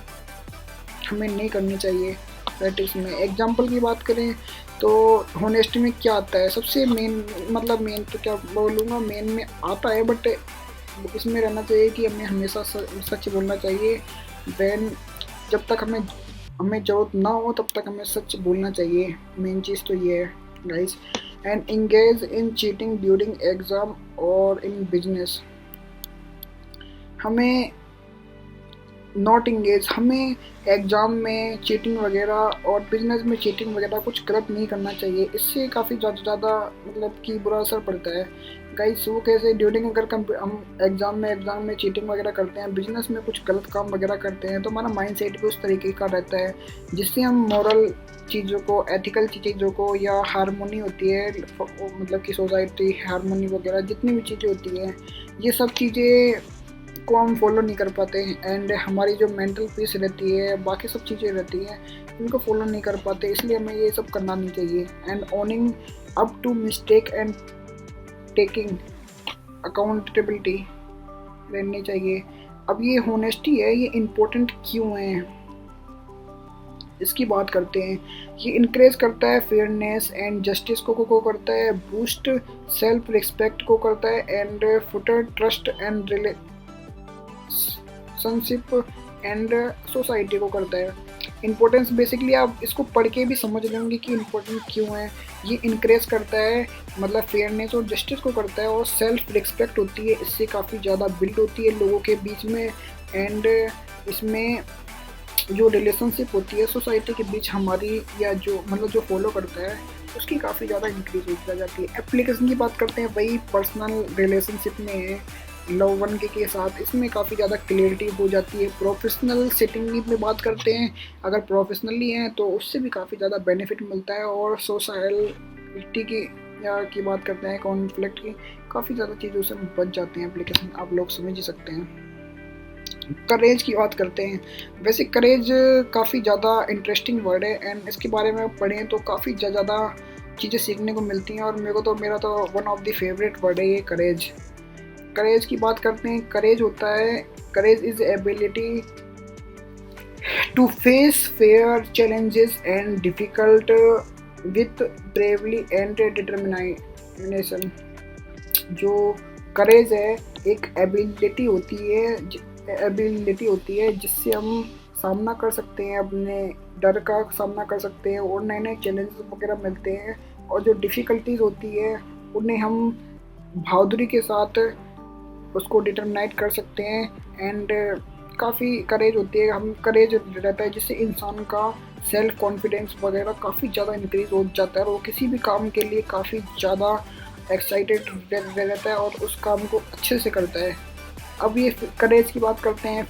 Speaker 1: हमें नहीं करनी चाहिए प्रैक्टिस में। एग्जाम्पल की बात करें तो होनेस्टी में क्या आता है, सबसे मेन तो क्या बोलूँगा, मेन में आता है, बट इसमें रहना चाहिए कि हमें हमेशा सच बोलना चाहिए। वैन जब तक हमें हमें ज़रूरत ना हो तब तक हमें सच बोलना चाहिए। मेन चीज़ तो ये है guys. And engage in cheating during exam और इन बिजनेस। हमें नॉट इंगेज, हमें एग्ज़ाम में चीटिंग वगैरह और बिजनेस में चीटिंग वगैरह कुछ गलत नहीं करना चाहिए। इससे काफ़ी ज़्यादा मतलब कि बुरा असर पड़ता है गाइस। वो कैसे, ड्यूरिंग अगर हम एग्ज़ाम में चीटिंग वगैरह करते हैं, बिजनेस में कुछ गलत काम वगैरह करते हैं, तो हमारा माइंडसेट भी उस तरीके का रहता है जिससे हम मॉरल चीज़ों को, एथिकल चीज़ों को, या हारमोनी होती है मतलब कि सोसाइटी हारमोनी वगैरह जितनी भी चीज़ें होती हैं, ये सब चीज़ें को हम फॉलो नहीं कर पाते हैं। एंड हमारी जो मेंटल पीस रहती है, बाकी सब चीज़ें रहती हैं, इनको फॉलो नहीं कर पाते, इसलिए हमें ये सब करना नहीं चाहिए। And owning up to mistake and taking accountability रहनी चाहिए। अब ये होनेस्टी है, ये इम्पोर्टेंट क्यों है, इसकी बात करते हैं। ये इनक्रेज करता है फेयरनेस एंड जस्टिस को करता है, बूस्ट सेल्फ रिस्पेक्ट को करता है, and footer trust and relationship and society को करता है। इम्पोर्टेंस बेसिकली आप इसको पढ़ के भी समझ लेंगे कि इम्पोर्टेंट क्यों है। ये इनक्रेज करता है मतलब फेयरनेस और जस्टिस को करता है, और सेल्फ रिस्पेक्ट होती है, इससे काफ़ी ज़्यादा बिल्ड होती है लोगों के बीच में। एंड इसमें जो रिलेशनशिप होती है सोसाइटी के बीच हमारी, या जो मतलब जो फॉलो करता है, उसकी काफ़ी ज़्यादा इंक्रीज होती जाती है। एप्लीकेशन की बात करते हैं, वही पर्सनल रिलेशनशिप में है लव वन के साथ, इसमें काफ़ी ज़्यादा क्लियरिटी हो जाती है। प्रोफेशनल सेटिंग में बात करते हैं, अगर प्रोफेशनली हैं तो उससे भी काफ़ी ज़्यादा बेनिफिट मिलता है। और सोसाइटी की बात करते हैं, कॉन्फ्लिक्ट की, काफ़ी ज़्यादा चीज़ों से बच जाते हैं एप्लीकेशन, आप लोग समझ ही सकते हैं। करेज की बात करते हैं, वैसे करेज काफ़ी ज़्यादा इंटरेस्टिंग वर्ड है, एंड इसके बारे में पढ़ें तो काफ़ी ज़्यादा चीज़ें सीखने को मिलती हैं। और मेरा तो one of the favourite word है ये करेज। करेज की बात करते हैं, करेज होता है, courage is ability to face fear challenges and difficult with bravely and determination. जो करेज है एक एबिलिटी होती है जिससे हम सामना कर सकते हैं, अपने डर का सामना कर सकते हैं, और नए नए चैलेंजेस वगैरह मिलते हैं। और जो डिफ़िकल्टीज होती है उन्हें हम बहादुरी के साथ उसको डिटरमिनेट कर सकते हैं। एंड काफ़ी करेज होती है, हम करेज रहता है जिससे इंसान का सेल्फ कॉन्फिडेंस वगैरह काफ़ी ज़्यादा इंक्रीज हो जाता है, और वो किसी भी काम के लिए काफ़ी ज़्यादा एक्साइटेड रहता है और उस काम को अच्छे से करता है। अब ये करेज की बात करते हैं,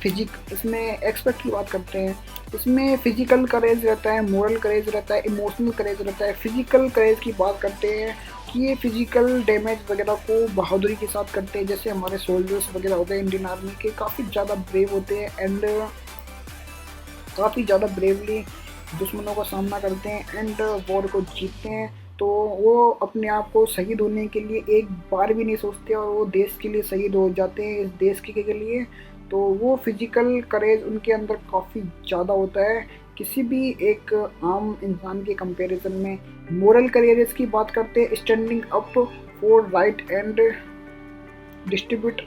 Speaker 1: इसमें एक्सपर्ट की बात करते हैं। इसमें फिजिकल करेज रहता है, मोरल करेज रहता है, इमोशनल करेज रहता है। फिजिकल करेज की बात करते हैं कि ये फिजिकल डैमेज वगैरह को बहादुरी के साथ करते हैं, जैसे हमारे सोल्जर्स वगैरह होते हैं इंडियन आर्मी के, काफ़ी ज़्यादा ब्रेव होते हैं, एंड काफ़ी ज़्यादा ब्रेवली दुश्मनों का सामना करते हैं एंड वॉर को जीतते हैं। तो वो अपने आप को शहीद होने के लिए एक बार भी नहीं सोचते, और वो देश के लिए शहीद हो जाते हैं, इस देश के लिए। तो वो फिजिकल करेज उनके अंदर काफ़ी ज़्यादा होता है किसी भी एक आम इंसान के कंपैरिजन में। मोरल करेज की बात करते हैं, standing up for right and distribute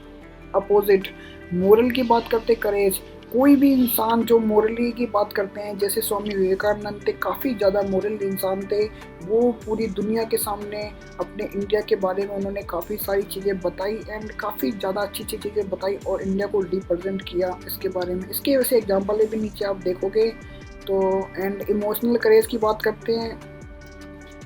Speaker 1: opposite. Moral की बात करते करेज, कोई भी इंसान जो मोरली की बात करते हैं, जैसे स्वामी विवेकानंद थे, काफ़ी ज़्यादा मोरल इंसान थे। वो पूरी दुनिया के सामने अपने इंडिया के बारे में उन्होंने काफ़ी सारी चीज़ें बताई, एंड काफ़ी ज़्यादा अच्छी अच्छी चीज़ें बताई और इंडिया को रिप्रेजेंट किया इसके बारे में। इसके वैसे एग्जाम्पल भी नीचे आप देखोगे तो। एंड इमोशनल करेज की बात करते हैं,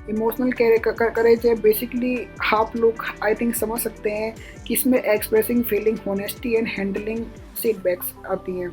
Speaker 1: इमोशनल करेज है बेसिकली, आप लोग आई थिंक समझ सकते हैं कि इसमें expressing feeling, honesty and handling setbacks आती हैं।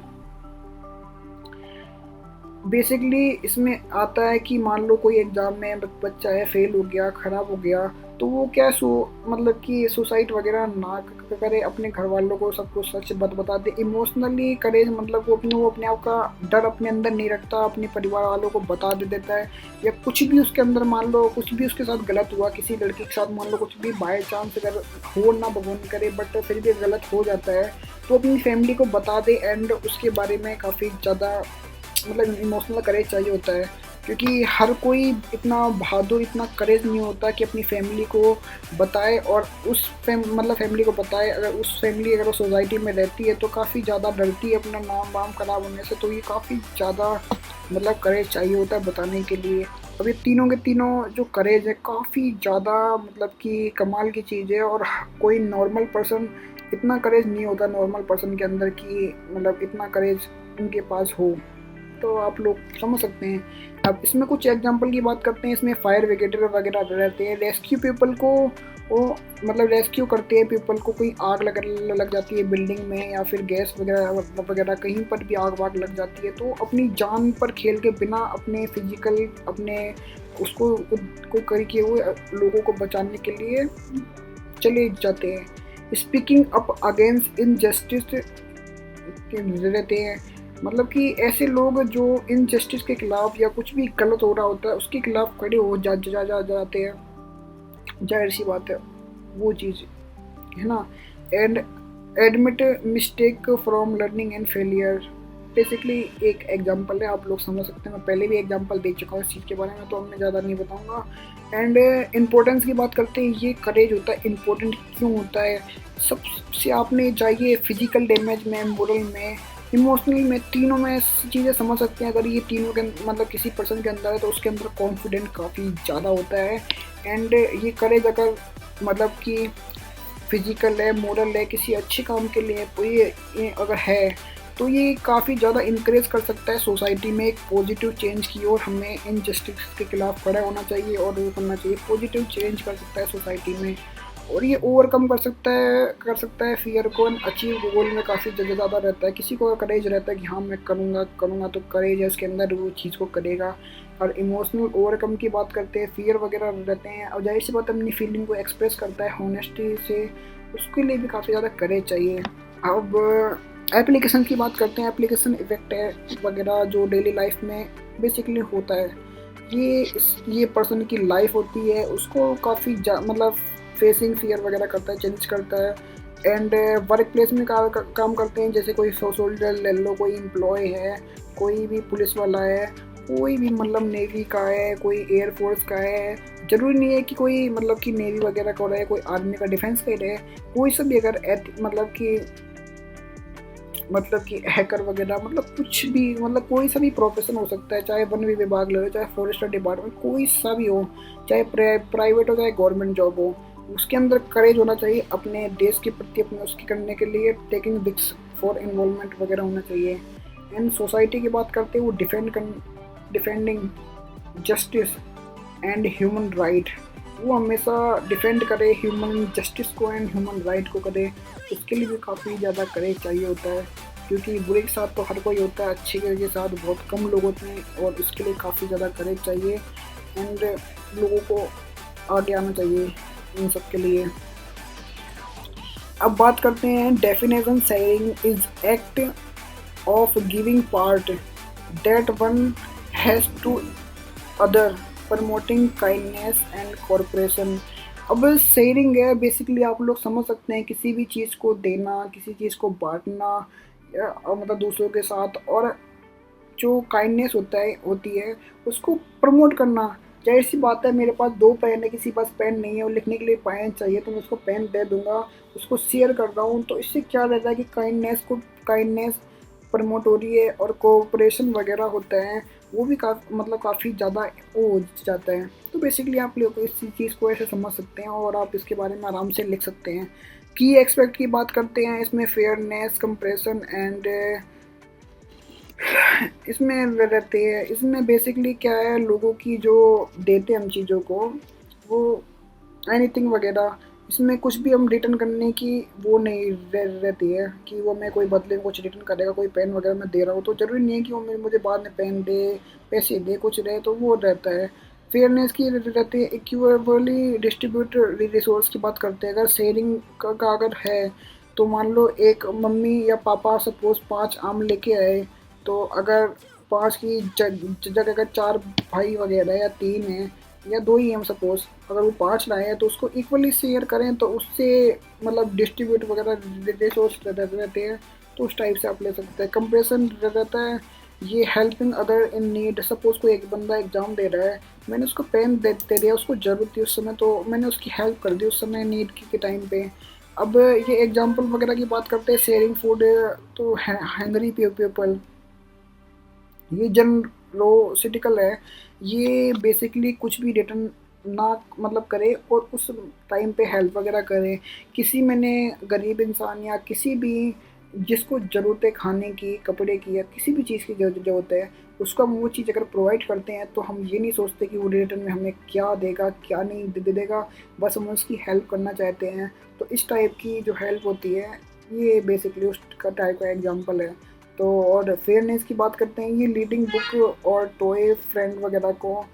Speaker 1: बेसिकली इसमें आता है कि मान लो कोई एग्ज़ाम में बच्चा है, फेल हो गया, ख़राब हो गया, तो वो क्या मतलब कि सुसाइड वगैरह ना करे, अपने घर वालों को सब कुछ सच बता दे। इमोशनली करेज मतलब वो अपने आप का डर अपने अंदर नहीं रखता, अपने परिवार वालों को बता देता है। या कुछ भी उसके अंदर, मान लो कुछ भी उसके साथ गलत हुआ, किसी लड़की के साथ मान लो कुछ भी बाय चांस अगर हो ना, भगवान करे, बट फिर भी गलत हो जाता है, तो अपनी फैमिली को बता दे, एंड उसके बारे में काफ़ी ज़्यादा मतलब इमोशनल करेज चाहिए होता है। क्योंकि हर कोई इतना बहादुर, इतना करेज नहीं होता कि अपनी फैमिली को बताए, और उस मतलब फैमिली को बताए। अगर उस फैमिली अगर वो सोसाइटी में रहती है तो काफ़ी ज़्यादा डरती है अपना नाम वाम खराब होने से, तो ये काफ़ी ज़्यादा मतलब करेज चाहिए होता है बताने के लिए। अब ये तीनों के तीनों जो करेज है काफ़ी ज़्यादा मतलब कि कमाल की चीज़ है, और कोई नॉर्मल पर्सन इतना करेज नहीं होता नॉर्मल पर्सन के अंदर कि मतलब इतना करेज उनके पास हो। तो आप लोग समझ सकते हैं। अब इसमें कुछ एग्जांपल की बात करते हैं। इसमें फायर ब्रिगेडर वगैरह रहते हैं, रेस्क्यू पीपल को वो मतलब रेस्क्यू करते हैं पीपल को। कोई आग लग जाती है बिल्डिंग में, या फिर गैस वगैरह वगैरह कहीं पर भी आग वाग लग जाती है, तो अपनी जान पर खेल के बिना अपने फिजिकल अपने उसको कोई करके हुए लोगों को बचाने के लिए चले जाते हैं। स्पीकिंग अप अगेंस्ट इनजस्टिस के रहते हैं, मतलब कि ऐसे लोग जो इनजस्टिस के खिलाफ या कुछ भी गलत हो रहा होता है उसके खिलाफ खड़े हो जाते हैं। जाहिर सी बात है वो चीज़ है ना। And admit mistake from learning and failure, basically एक एग्जांपल है, आप लोग समझ सकते हैं। मैं पहले भी एग्जांपल दे चुका हूँ इस चीज़ के बारे में, तो अब मैं ज़्यादा नहीं बताऊँगा। एंड इम्पोर्टेंस की बात करते हैं, ये करेज होता है इम्पोर्टेंट क्यों होता है। सबसे आपने चाहिए फिजिकल डैमेज में, मोरल में, इमोशनल में, तीनों में चीज़ें समझ सकते हैं। अगर ये तीनों के मतलब किसी पर्सन के अंदर है तो उसके अंदर कॉन्फिडेंट काफ़ी ज़्यादा होता है। एंड ये करेज अगर मतलब कि फिजिकल है, मोरल है, किसी अच्छे काम के लिए ये अगर है तो ये काफ़ी ज़्यादा इनक्रेज कर सकता है सोसाइटी में एक पॉजिटिव चेंज की ओर। हमें इनजस्टिस के खिलाफ खड़ा होना चाहिए और वो करना चाहिए, पॉजिटिव चेंज कर सकता है सोसाइटी में। और ये ओवरकम कर सकता है फियर को, अचीव गोल में काफ़ी ज़्यादा रहता है। किसी को करेज रहता है कि हाँ मैं करूँगा तो करेज है उसके अंदर, वो चीज़ को करेगा। और इमोशनल ओवरकम की बात करते हैं, फियर वगैरह रहते हैं, और जाहिर सी बात अपनी फीलिंग को एक्सप्रेस करता है हॉनेस्टी से, उसके लिए भी काफ़ी ज़्यादा करेज चाहिए। अब एप्लीकेशन की बात करते हैं। एप्लीकेशन इफेक्ट है वगैरह जो डेली लाइफ में बेसिकली होता है, ये पर्सन की लाइफ होती है, उसको काफ़ी मतलब फेसिंग फियर वगैरह करता है, चेंज करता है। एंड वर्क प्लेस में काम करते हैं, जैसे कोई सोल्जर ले लो, कोई एम्प्लॉय है, कोई भी पुलिस वाला है, कोई भी मतलब नेवी का है, कोई एयरफोर्स का है। ज़रूरी नहीं है कि कोई मतलब कि नेवी वगैरह का रहे, कोई आर्मी का डिफेंस का ही रहे, कोई सा भी अगर मतलब कि हैकर वगैरह, मतलब कुछ भी, मतलब कोई सा भी प्रोफेशन हो सकता है। चाहे वन विभाग ले लो, चाहे फॉरेस्टर डिपार्टमेंट, कोई सा भी हो, चाहे प्राइवेट हो चाहे गवर्नमेंट जॉब हो, उसके अंदर करेज होना चाहिए अपने देश के प्रति, अपने उसकी करने के लिए टेकिंग रिस्क फॉर इन्वॉल्वमेंट वगैरह होना चाहिए। एंड सोसाइटी की बात करते हैं, वो defending justice and human right, वो हमेशा डिफेंड करे ह्यूमन जस्टिस को एंड ह्यूमन राइट को करे। उसके लिए भी काफ़ी ज़्यादा करेज चाहिए होता है, क्योंकि बुरे के साथ तो हर कोई होता है, अच्छे के साथ बहुत कम लोग होते हैं, और उसके लिए काफ़ी ज़्यादा करेज चाहिए। एंड लोगों को आगे आना चाहिए इन सब के लिए। अब बात करते हैं definition. Sharing is act of giving part that one has to other, promoting kindness and corporation. अब शेयरिंग है बेसिकली, आप लोग समझ सकते हैं, किसी भी चीज़ को देना, किसी चीज़ को बांटना, मतलब दूसरों के साथ। और जो काइंडनेस होती है उसको प्रमोट करना। जाहिर सी बात है, मेरे पास 2 पेन है, किसी के पास पेन नहीं है और लिखने के लिए पेन चाहिए, तो मैं उसको पेन दे दूंगा, उसको शेयर कर रहा हूँ। तो इससे क्या रहता है कि काइंडनेस प्रमोट हो रही है, और कोऑपरेशन वगैरह होता है वो भी काफ़ी ज़्यादा वो हो जाता है। तो बेसिकली आप लोग इस चीज़ को ऐसे समझ सकते हैं, और आप इसके बारे में आराम से लिख सकते हैं। की एक्सपेक्ट की बात करते हैं, इसमें फेयरनेस, कंप्रेशन एंड इसमें रहते हैं। इसमें बेसिकली क्या है, लोगों की जो देते हैं हम चीज़ों को, वो एनीथिंग वगैरह, इसमें कुछ भी हम रिटर्न करने की वो नहीं रहती है कि वो मैं कोई बदले में कुछ रिटर्न करेगा। कोई पेन वगैरह मैं दे रहा हूँ तो ज़रूरी नहीं है कि वो मुझे बाद में पेन दे, पैसे दे, कुछ रहे, तो वो रहता है। फेयरनेस की रहती है। इक्विबली डिस्ट्रीब्यूट रिसोर्स की बात करते हैं। अगर शेयरिंग का अगर है, तो मान लो एक मम्मी या पापा सपोज 5 आम लेके आए, तो अगर 5 की जगह अगर 4 भाई वगैरह या 3 है या 2 ही हम सपोज, अगर वो 5 लाए हैं तो उसको इक्वली शेयर करें, तो उससे मतलब डिस्ट्रीब्यूट वगैरह रिसोर्स रहते हैं, तो उस टाइप से आप ले सकते हैं। कंप्रेशन रहता है, ये helping other in need, suppose कोई एक बंदा एग्ज़ाम दे रहा है, मैंने उसको पेन दे दिया, उसको ज़रूरत थी उस समय, तो मैंने उसकी हेल्प कर दी उस समय नीड के टाइम पे। अब ये एग्ज़ाम्पल वगैरह की बात करते हैं, शेयरिंग फूड तो हैंगरी पीपल, ये जनरोसिटिकल है। ये बेसिकली कुछ भी रिटर्न ना मतलब करे और उस टाइम पे हेल्प वगैरह करे। किसी मैंने गरीब इंसान या किसी भी जिसको ज़रूरत है खाने की, कपड़े की या किसी भी चीज़ की ज़रूरत है, उसको हम वो चीज़ अगर प्रोवाइड करते हैं तो हम ये नहीं सोचते कि वो रिटर्न में हमें क्या देगा, क्या नहीं दे देगा, बस हम उसकी हेल्प करना चाहते हैं। तो इस टाइप की जो हेल्प होती है, ये बेसिकली उस टाइप का एग्जांपल है। तो और फेयरनेस की बात करते हैं, ये लीडिंग बुक और टॉय फ्रेंड वगैरह को,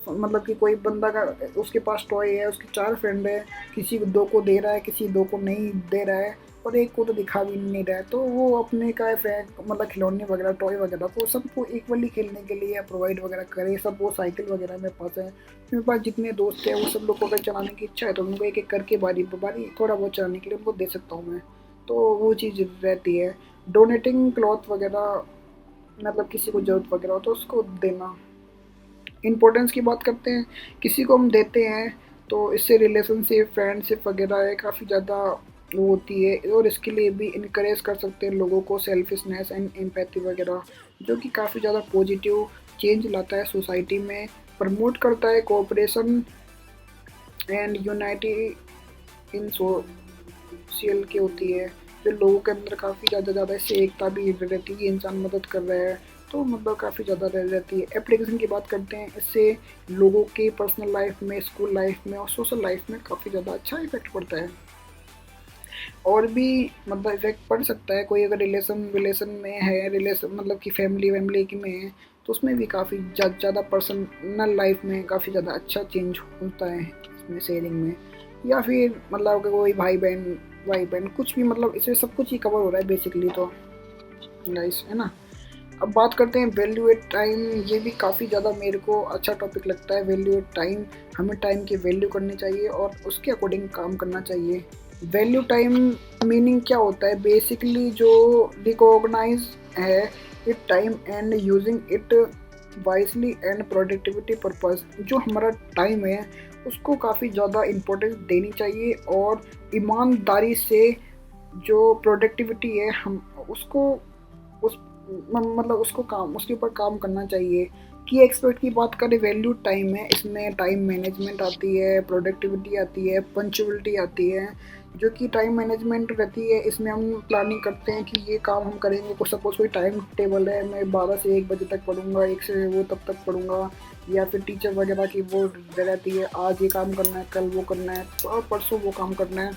Speaker 1: मतलब कि कोई बंदा का उसके पास टॉय है, उसके 4 फ्रेंड है, किसी को 2 को दे रहा है, किसी 2 को नहीं दे रहा है और एक को तो दिखा भी नहीं रहा है, तो वो अपने का फ्रेंड मतलब खिलौने वगैरह टॉय वगैरह को सबको इक्वली खेलने के लिए प्रोवाइड वगैरह करे। सब वो साइकिल वगैरह मेरे पास है, मेरे पास जितने दोस्त हैं वो सब लोग को अगर चलाने की इच्छा है तो उनको एक एक करके बारी बारी थोड़ा बहुत चलाने के लिए उनको दे सकता हूँ मैं। तो वो चीज़ रहती है। डोनेटिंग क्लॉथ वगैरह, मतलब किसी को ज़रूरत वगैरह हो तो उसको देना। इम्पोर्टेंस की बात करते हैं, किसी को हम देते हैं तो इससे रिलेशनशिप, फ्रेंडशिप वगैरह है काफ़ी ज़्यादा वो होती है, और इसके लिए भी इनकरेज कर सकते हैं लोगों को सेल्फिशनेस एंड एम्पैथी वगैरह, जो कि काफ़ी ज़्यादा पॉजिटिव चेंज लाता है सोसाइटी में, प्रमोट करता है cooperation and unity in social की होती है, जो लोगों के अंदर काफ़ी ज़्यादा इससे एकता भी रहती है, इंसान मदद कर रहा है, तो मतलब काफ़ी ज़्यादा रह रहती है। एप्लीकेशन की बात करते हैं, इससे लोगों के पर्सनल लाइफ में, स्कूल लाइफ में और सोशल लाइफ में काफ़ी ज़्यादा अच्छा इफेक्ट पड़ता है। और भी मतलब इफेक्ट पड़ सकता है, कोई अगर रिलेशन में है, रिलेशन मतलब कि फैमिली वैमिली की में है, तो उसमें भी काफ़ी ज़्यादा पर्सनल लाइफ में काफ़ी ज़्यादा अच्छा चेंज होता है इसमें, शेयरिंग में। या फिर मतलब कि कोई भाई बहन कुछ भी, मतलब इसमें सब कुछ ही कवर हो रहा है बेसिकली, तो गाइस है ना। अब बात करते हैं वैल्यू एट टाइम, ये भी काफ़ी ज़्यादा मेरे को अच्छा टॉपिक लगता है। वैल्यू एट टाइम, हमें टाइम की वैल्यू करनी चाहिए और उसके अकॉर्डिंग काम करना चाहिए। वैल्यू टाइम मीनिंग क्या होता है, बेसिकली जो रिकॉग्नाइज है it time and using it wisely and productivity purpose, जो हमारा टाइम है उसको काफ़ी ज़्यादा इम्पोर्टेंस देनी चाहिए और ईमानदारी से जो प्रोडक्टिविटी है हम उसको उस मतलब उसको काम उसके ऊपर काम करना चाहिए। की एक्सपर्ट की बात करें, वैल्यू टाइम है, इसमें टाइम मैनेजमेंट आती है, प्रोडक्टिविटी आती है, पंक्चुअलिटी आती है। जो कि टाइम मैनेजमेंट रहती है, इसमें हम प्लानिंग करते हैं कि ये काम हम करेंगे, को सपोज कोई टाइम टेबल है, मैं 12 से 1 बजे तक पढ़ूंगा, 1 से वो तब तक पढ़ूंगा, या फिर टीचर वगैरह की वो रहती है, आज ये काम करना है, कल वो करना है और परसों वो काम करना है,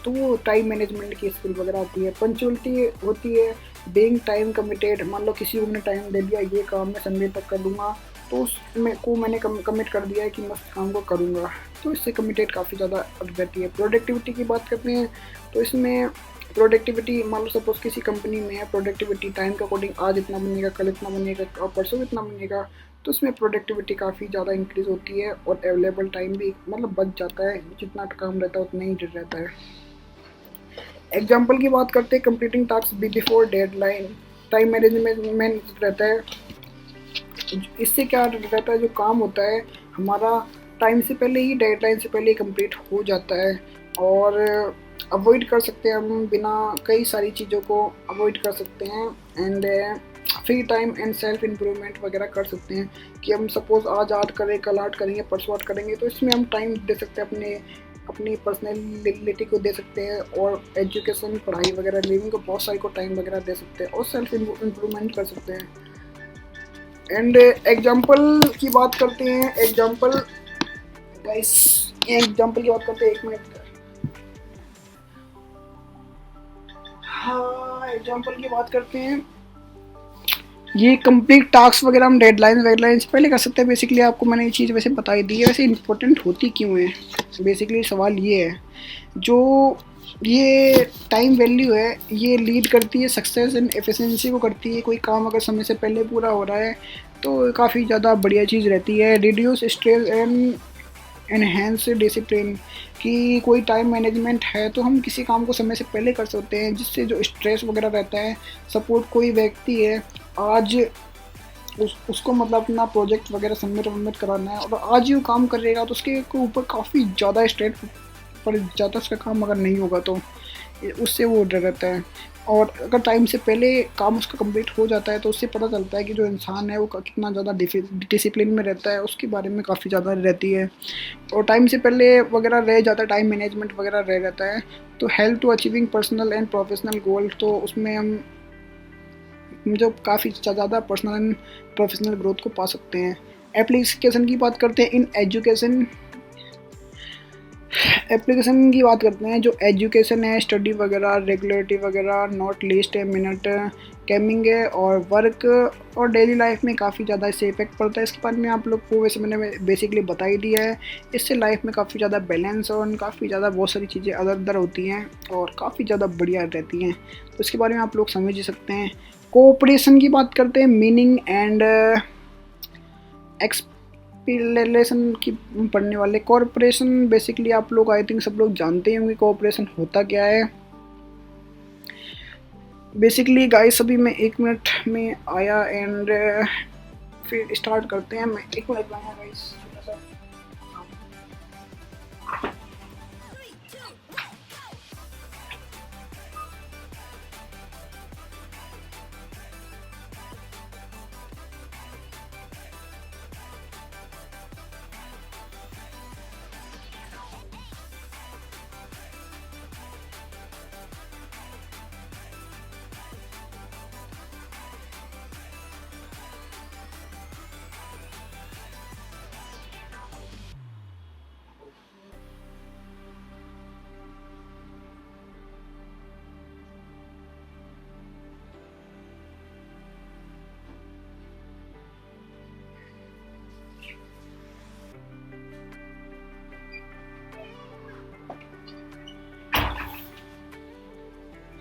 Speaker 1: तो वो टाइम मैनेजमेंट की स्किल वगैरह आती है। पंक्चुअलिटी होती है बीइंग टाइम कमिटेड, मान लो किसी को मैंने टाइम दे दिया, ये काम मैं संडे तक कर दूंगा, तो उसमें को मैंने कमिट कर दिया है कि मैं उस काम को करूँगा, तो इससे कमिटेड काफ़ी ज़्यादा रहती है। प्रोडक्टिविटी की बात करते हैं तो इसमें प्रोडक्टिविटी, मान लो सपोज किसी कंपनी में है, प्रोडक्टिविटी टाइम के अकॉर्डिंग आज इतना बनेगा, कल इतना बनेगा और परसों इतना बनेगा, तो इसमें प्रोडक्टिविटी काफ़ी ज़्यादा इंक्रीज़ होती है और अवेलेबल टाइम भी मतलब बच जाता है, जितना काम रहता है उतना ही रहता है। एग्जाम्पल की बात करते हैं, completing task before deadline, time management रहता है। इससे क्या रहता है, जो काम होता है हमारा टाइम से पहले ही, डेडलाइन से पहले ही कंप्लीट हो जाता है और अवॉइड कर सकते हैं हम, बिना कई सारी चीज़ों को अवॉइड कर सकते हैं। And free time and self improvement वगैरह कर सकते हैं कि हम सपोज़ आज आर्ट करें, कल आर्ट करेंगे, परसों आर्ट करेंगे, तो इसमें हम टाइम दे सकते हैं अपनी पर्सनैलिटी को दे सकते हैं और एजुकेशन, पढ़ाई वगैरह, लिविंग को बहुत सारी को टाइम वगैरह दे सकते हैं और सेल्फ इम्प्रूवमेंट कर सकते हैं। एंड एग्जाम्पल की बात करते हैं, एग्जाम्पल गाइस, एग्जाम्पल की बात करते हैं, 1 मिनट। हाँ, एग्जाम्पल की बात करते हैं, ये कंप्लीट टास्क वगैरह हम डेडलाइन से पहले कर सकते हैं। बेसिकली आपको मैंने ये चीज़ वैसे बता ही दी है, वैसे इंपॉर्टेंट होती क्यों है, बेसिकली सवाल ये है। जो ये टाइम वैल्यू है, ये लीड करती है सक्सेस एंड एफिशिएंसी को करती है। कोई काम अगर समय से पहले पूरा हो रहा है तो काफ़ी ज़्यादा बढ़िया चीज़ रहती है। Reduce stress and enhance discipline, कि कोई टाइम मैनेजमेंट है तो हम किसी काम को समय से पहले कर सकते हैं, जिससे जो स्ट्रेस वगैरह रहता है, सपोर्ट कोई व्यक्ति है आज उसको मतलब अपना प्रोजेक्ट वगैरह सबमिट वमिट कराना है और आज ही वो काम करेगा, तो उसके ऊपर काफ़ी ज़्यादा स्ट्रेस पड़ जाता है। उसका काम अगर नहीं होगा तो उससे वो डर रहता है। और अगर टाइम से पहले काम उसका कंप्लीट हो जाता है तो उससे पता चलता है कि जो इंसान है वो कितना ज़्यादा डिसिप्लिन में रहता है, उसके बारे में काफ़ी ज़्यादा रहती है। और टाइम से पहले वगैरह रह जाता है, टाइम मैनेजमेंट वगैरह रह जाता है। तो help to achieving personal and professional goal, तो उसमें हम जो काफ़ी ज़्यादा पर्सनल एंड प्रोफेशनल ग्रोथ को पा सकते हैं। एप्लीकेशन की बात करते हैं इन एजुकेशन। एप्लीकेशन की बात करते हैं, जो एजुकेशन है, स्टडी वगैरह, रेगुलरिटी वगैरह, नोट लिस्ट है, मिनट कैमिंग है और वर्क और डेली लाइफ में काफ़ी ज़्यादा इससे इफेक्ट पड़ता है। इसके बारे में आप लोग को वैसे मैंने बेसिकली बता ही दिया है। इससे लाइफ में काफ़ी ज़्यादा बैलेंस और काफ़ी ज़्यादा बहुत सारी चीज़ें अदर अदर होती हैं और काफ़ी ज़्यादा बढ़िया रहती हैं। तो इसके बारे में आप लोग समझ ही सकते हैं। कोऑपरेशन की बात करते हैं, मीनिंग एंड एक्सप्लेनेशन की पढ़ने वाले। कॉरपोरेशन बेसिकली आप लोग आई थिंक सब लोग जानते ही होंगे कॉरपोरेशन होता क्या है। बेसिकली गाइस अभी मैं 1 मिनट में आया एंड फिर स्टार्ट करते हैं। मैं 1 मिनट में आया गाइस, छोटा सा।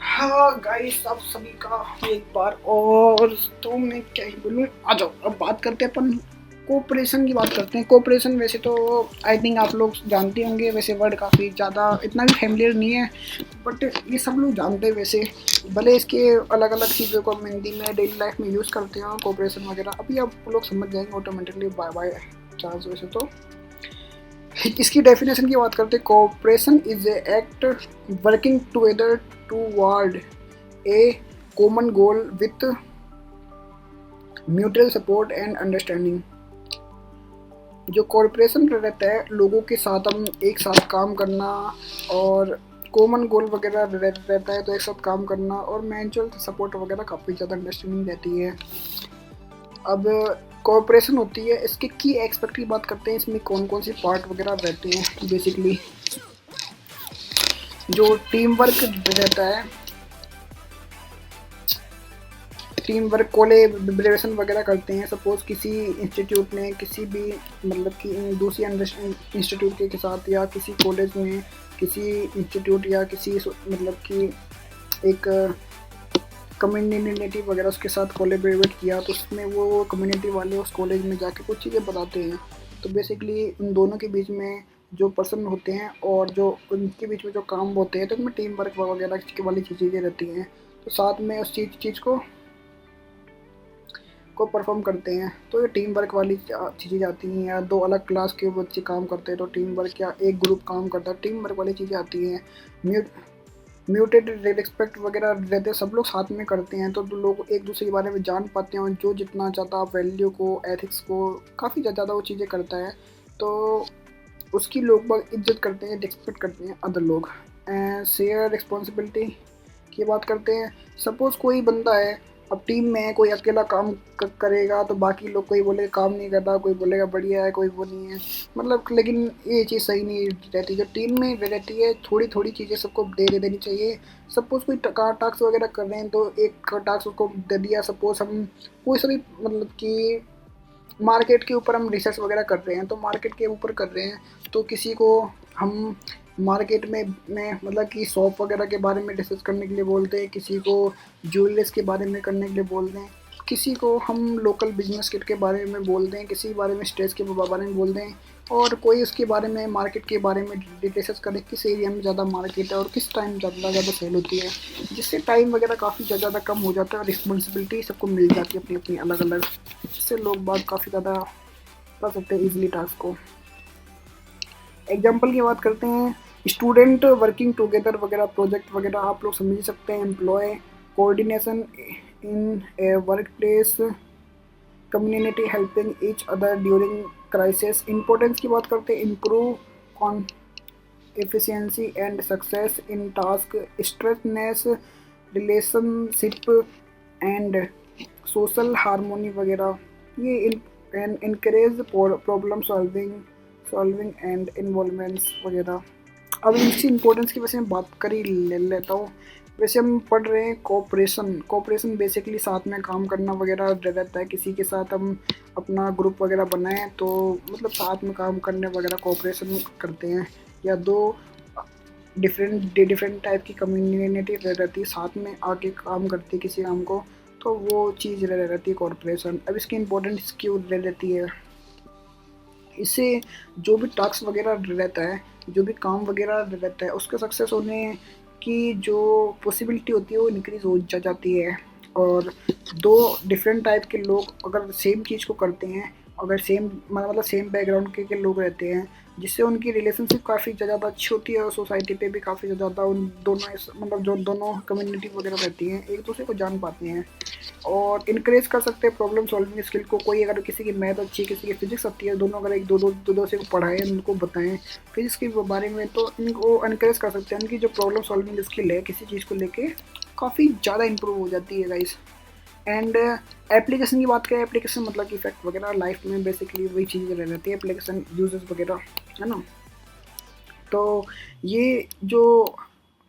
Speaker 1: हाँ गाइस आप सभी का एक बार और, तो मैं क्या ही बोलूँ। आ जाओ अब बात करते हैं अपन कोऑपरेशन की बात करते हैं। कोऑपरेशन वैसे तो आई थिंक आप लोग जानते होंगे, वैसे वर्ड काफ़ी ज़्यादा इतना भी फेमिलियर नहीं है, बट ये सब लोग जानते हैं वैसे। भले इसके अलग अलग चीज़ों को हम हिंदी में डेली लाइफ में यूज़ करते हैं कोऑपरेशन वगैरह, अभी आप लोग समझ जाएंगे ऑटोमेटिकली बाय बाय चांस। वैसे तो इसकी डेफिनेशन की बात करते हैं। Cooperation is a act working together toward A common goal with mutual support and understanding. जो कॉरपोरेशन रहता है, लोगों के साथ हम एक साथ काम करना और कॉमन गोल वगैरह रहता है तो एक साथ काम करना और म्यूचुअल सपोर्ट वगैरह काफ़ी ज़्यादा अंडरस्टैंडिंग रहती है। अब कॉरपोरेशन होती है, इसके की एस्पेक्ट की बात करते हैं, इसमें कौन कौन से पार्ट वगैरह रहते हैं। बेसिकली जो टीम वर्क रहता है, टीम वर्क कोलेब्रेशन वगैरह करते हैं। सपोज किसी इंस्टीट्यूट में किसी भी मतलब कि दूसरी इंस्टीट्यूट के साथ या किसी कॉलेज में किसी इंस्टीट्यूट या किसी मतलब कि एक कम्युनिटी वगैरह उसके साथ कोलेबरेट किया, तो उसमें वो कम्युनिटी वाले उस कॉलेज में जाके कुछ चीज़ें बताते हैं। तो बेसिकली उन दोनों के बीच में जो पर्सन होते हैं और जो उनके बीच में जो काम होते हैं, तो उनमें टीम वर्क वगैरह वाली चीज़ें रहती हैं। तो साथ में उस चीज़ को परफॉर्म करते हैं, तो ये टीम वर्क वाली चीज़ें जाती हैं। या दो अलग क्लास के बच्चे काम करते हैं तो टीम वर्क, या एक ग्रुप काम करता है, टीम वर्क वाली चीज़ें आती हैं। म्यूटेड रिस्पेक्ट वगैरह रहते हैं, सब लोग साथ में करते हैं तो लोग एक दूसरे के बारे में जान पाते हैं और जो जितना ज़्यादा वैल्यू को, एथिक्स को काफ़ी ज़्यादा वो चीज़ें करता है तो उसकी लोग बहुत इज्जत करते हैं, रिस्पेक्ट करते हैं अदर लोग। शेयर रिस्पॉन्सिबिलिटी की बात करते हैं। सपोज़ कोई बंदा है, अब टीम में है, कोई अकेला काम करेगा तो बाकी लोग कोई बोलेगा काम नहीं करता, कोई बोलेगा बढ़िया है, कोई वो नहीं है, मतलब। लेकिन ये चीज़ सही नहीं रहती। जो टीम में रहती है थोड़ी थोड़ी चीज़ें सबको दे देनी चाहिए। सपोज़ कोई टास्क वगैरह कर रहे हैं तो एक टास्क उसको दे दिया। सपोज़ हम कोई सभी मतलब कि मार्केट के ऊपर हम रिसर्च वगैरह कर रहे हैं, तो मार्केट के ऊपर कर रहे हैं तो किसी को हम मार्केट में मतलब कि शॉप वगैरह के बारे में डिस्कस करने के लिए बोलते हैं, किसी को ज्वेलर्स के बारे में करने के लिए बोलते हैं, किसी को हम लोकल बिजनेस किट के बारे में बोलते हैं, किसी बारे में स्ट्रेस के बारे में बोलते हैं। और कोई उसके बारे में, मार्केट के बारे में रिसर्च करे, किस एरिया में ज़्यादा मार्केट है और किस टाइम ज़्यादा सेल होती है, जिससे टाइम वगैरह काफ़ी ज़्यादा कम हो जाता है और रिस्पॉन्सिबिलिटी सबको मिल जाती है अपनी अपनी अलग अलग, जिससे लोग बात काफ़ी ज़्यादा कर सकते हैं ईजिली टास्क को। एग्जाम्पल की बात करते हैं, स्टूडेंट वर्किंग टुगेदर वगैरह, प्रोजेक्ट वगैरह आप लोग समझ सकते हैं। Employ coordination in a work place, community helping each other during crisis. Importance की बात करते हैं, improve con efficiency and success in task, straightness, relationship and social harmony वगैरह। ये encourage problem solving and involvements वगैरह। अब इसकी इम्पोर्टेंस की वजह से मैं बात कर ही ले लेता हूँ। वैसे हम पढ़ रहे हैं कोऑपरेशन बेसिकली साथ में काम करना वगैरह रहता है। किसी के साथ हम अपना ग्रुप वगैरह बनाएं तो मतलब साथ में काम करने वगैरह कोऑपरेशन करते हैं, या दो डिफरेंट टाइप की कम्युनिटी रहती है साथ में आके काम करती है किसी काम को, तो वो चीज़ रहती है कोऑपरेशन। अब इसकी इम्पोर्टेंस क्यों रहती है, इससे जो भी टास्क वगैरह रहता है, जो भी काम वगैरह रहता है, उसके सक्सेस होने की जो पॉसिबिलिटी होती है वो इंक्रीज़ हो जाती है। और दो डिफरेंट टाइप के लोग अगर सेम चीज़ को करते हैं, अगर सेम मतलब सेम बैकग्राउंड के लोग रहते हैं, जिससे उनकी रिलेशनशिप काफ़ी ज़्यादा अच्छी होती है और सोसाइटी पे भी काफ़ी ज़्यादा उन दोनों मतलब जो दोनों कम्युनिटी वगैरह रहती हैं एक दूसरे को जान पाते हैं और इनक्रेज कर सकते हैं प्रॉब्लम सॉल्विंग स्किल को। कोई अगर किसी की मैथ अच्छी है, किसी की फिजिक्स आती है, दोनों अगर एक दो से को पढ़ाएं, उनको बताएं फिजिक्स के बारे में, तो इनको इनक्रेज कर सकते हैं। उनकी जो प्रॉब्लम सॉल्विंग स्किल है किसी चीज़ को लेके काफ़ी ज़्यादा इंप्रूव हो जाती है गाइस। एंड एप्लीकेशन की बात करें, एप्लीकेशन मतलब कि इफेक्ट वगैरह लाइफ में बेसिकली वही चीज़ें रह रहती है, एप्लीकेशन यूजेस वगैरह, है ना। तो ये जो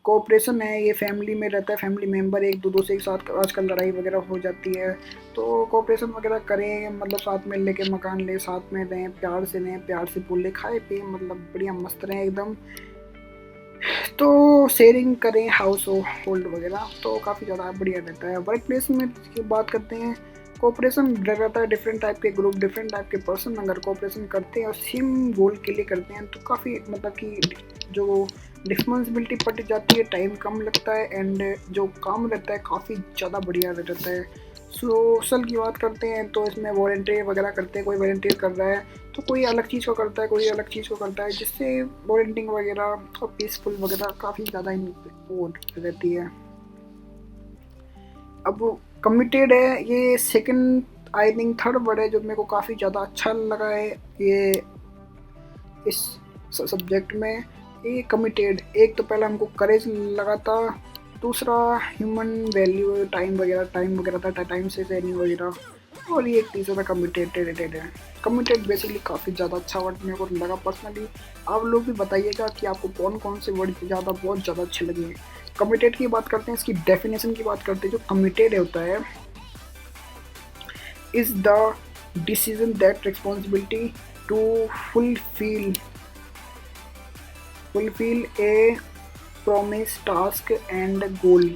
Speaker 1: कोऑपरेशन है ये फैमिली में रहता है, फैमिली मेम्बर एक दो से एक साथ आजकल लड़ाई वगैरह हो जाती है, तो कोऑपरेशन वगैरह करें, मतलब साथ में लेके मकान ले, साथ में रहें, प्यार से रहें, प्यार से बोले, खाए पिए, मतलब बढ़िया मस्त रहें एकदम। तो शेयरिंग करें हाउस होल्ड वगैरह, तो काफ़ी ज़्यादा बढ़िया रहता है। वर्क प्लेस में की बात करते हैं, कोऑपरेशन रहता है, डिफरेंट टाइप के ग्रुप, डिफरेंट टाइप के पर्सन अगर कोऑपरेशन करते हैं और सेम गोल के लिए करते हैं तो काफ़ी मतलब कि जो रिस्पॉन्सिबिलिटी पड़ जाती है, टाइम कम लगता है एंड जो काम रहता है काफ़ी ज़्यादा बढ़िया रहता है। सोशल की बात करते हैं तो इसमें वॉलंटियर वगैरह करते हैं, कोई वॉलंटियर कर रहा है तो कोई अलग चीज़ को करता है, कोई अलग चीज़ को करता है, जिससे वॉलंटियरिंग वगैरह और पीसफुल वगैरह काफ़ी ज़्यादा वो रहती है। अब कमिटेड है, ये second I think third word है जो मेरे को काफ़ी ज़्यादा अच्छा लगा है ये इस सब्जेक्ट में। ये कमिटेड, एक तो पहला हमको करेज लगा था, दूसरा ह्यूमन वैल्यू, टाइम वगैरह था, टाइम से ट्रेनिंग वगैरह, और ये एक तीसरा था कमिटेड है। कमिटेड बेसिकली काफ़ी ज़्यादा अच्छा वर्ड मेरे को लगा पर्सनली। आप लोग भी बताइएगा कि आपको कौन कौन से वर्ड बहुत ज़्यादा अच्छे लगे। कमिटेड की बात करते हैं, इसकी डेफिनेशन की बात करते हैं। जो कमिटेड होता है is the decision that responsibility to fulfil a promise, task and goal.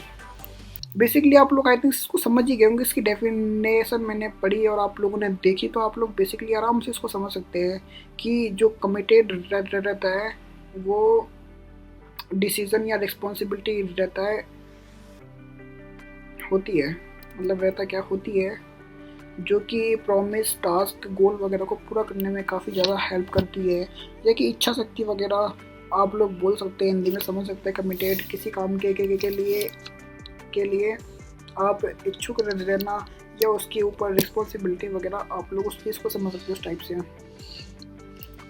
Speaker 1: Basically आप लोग आई थिंक इसको समझ ही गए होंगे, इसकी डेफिनेशन मैंने पढ़ी और आप लोगों ने देखी, तो आप लोग बेसिकली आराम से इसको समझ सकते हैं कि जो कमिटेड रहता है वो डिसीजन या रिस्पॉन्सिबिलिटी रहता है, होती है, मतलब रहता क्या होती है, जो कि प्रॉमिस, टास्क, गोल वगैरह को पूरा करने में काफ़ी ज़्यादा हेल्प करती है। जैसे कि इच्छा शक्ति वगैरह आप लोग बोल सकते हैं, हिंदी में समझ सकते हैं। कमिटेड किसी काम के लिए आप इच्छुक रहना या उसके ऊपर रिस्पॉन्सिबिलिटी वगैरह, आप लोग उस चीज़ को समझ सकते हो उस टाइप से, है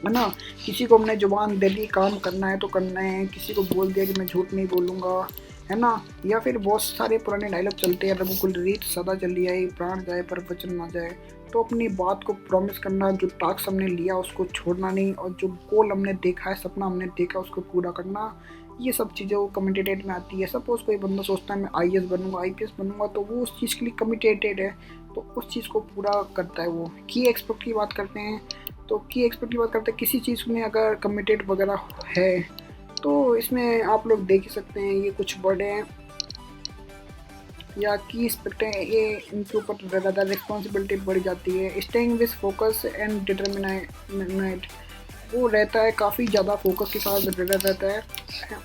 Speaker 1: ना। किसी को हमने जुबान दे दी काम करना है तो करना है, किसी को बोल दिया कि मैं झूठ नहीं बोलूँगा, है ना। या फिर बहुत सारे पुराने डायलॉग चलते हैं, रघुकुल रीत सदा चली आई, प्राण जाए पर वचन ना जाए। तो अपनी बात को प्रॉमिस करना, जो टास्क हमने लिया उसको छोड़ना नहीं, और जो गोल हमने देखा है, सपना हमने देखा उसको पूरा करना, ये सब चीज़ें वो कमिटेड में आती है। सपोज कोई बंदा सोचता है मैं आईएएस बनूंगा, आईपीएस बनूंगा, तो वो उस चीज़ के लिए कमिटेड है, तो उस चीज़ को पूरा करता है वो। की एक्सपेक्ट की बात करते हैं, तो की एक्सपेक्ट की बात करते हैं, किसी चीज़ में अगर कमिटेड वगैरह है तो इसमें आप लोग देख ही सकते हैं, ये कुछ वर्ड हैं या की एक्सपेक्ट है, ये इनके ऊपर ज़्यादा रिस्पॉन्सिबिलिटी बढ़ जाती है। Staying with focus and determinate, वो रहता है, काफ़ी ज़्यादा फोकस के साथ रहता है,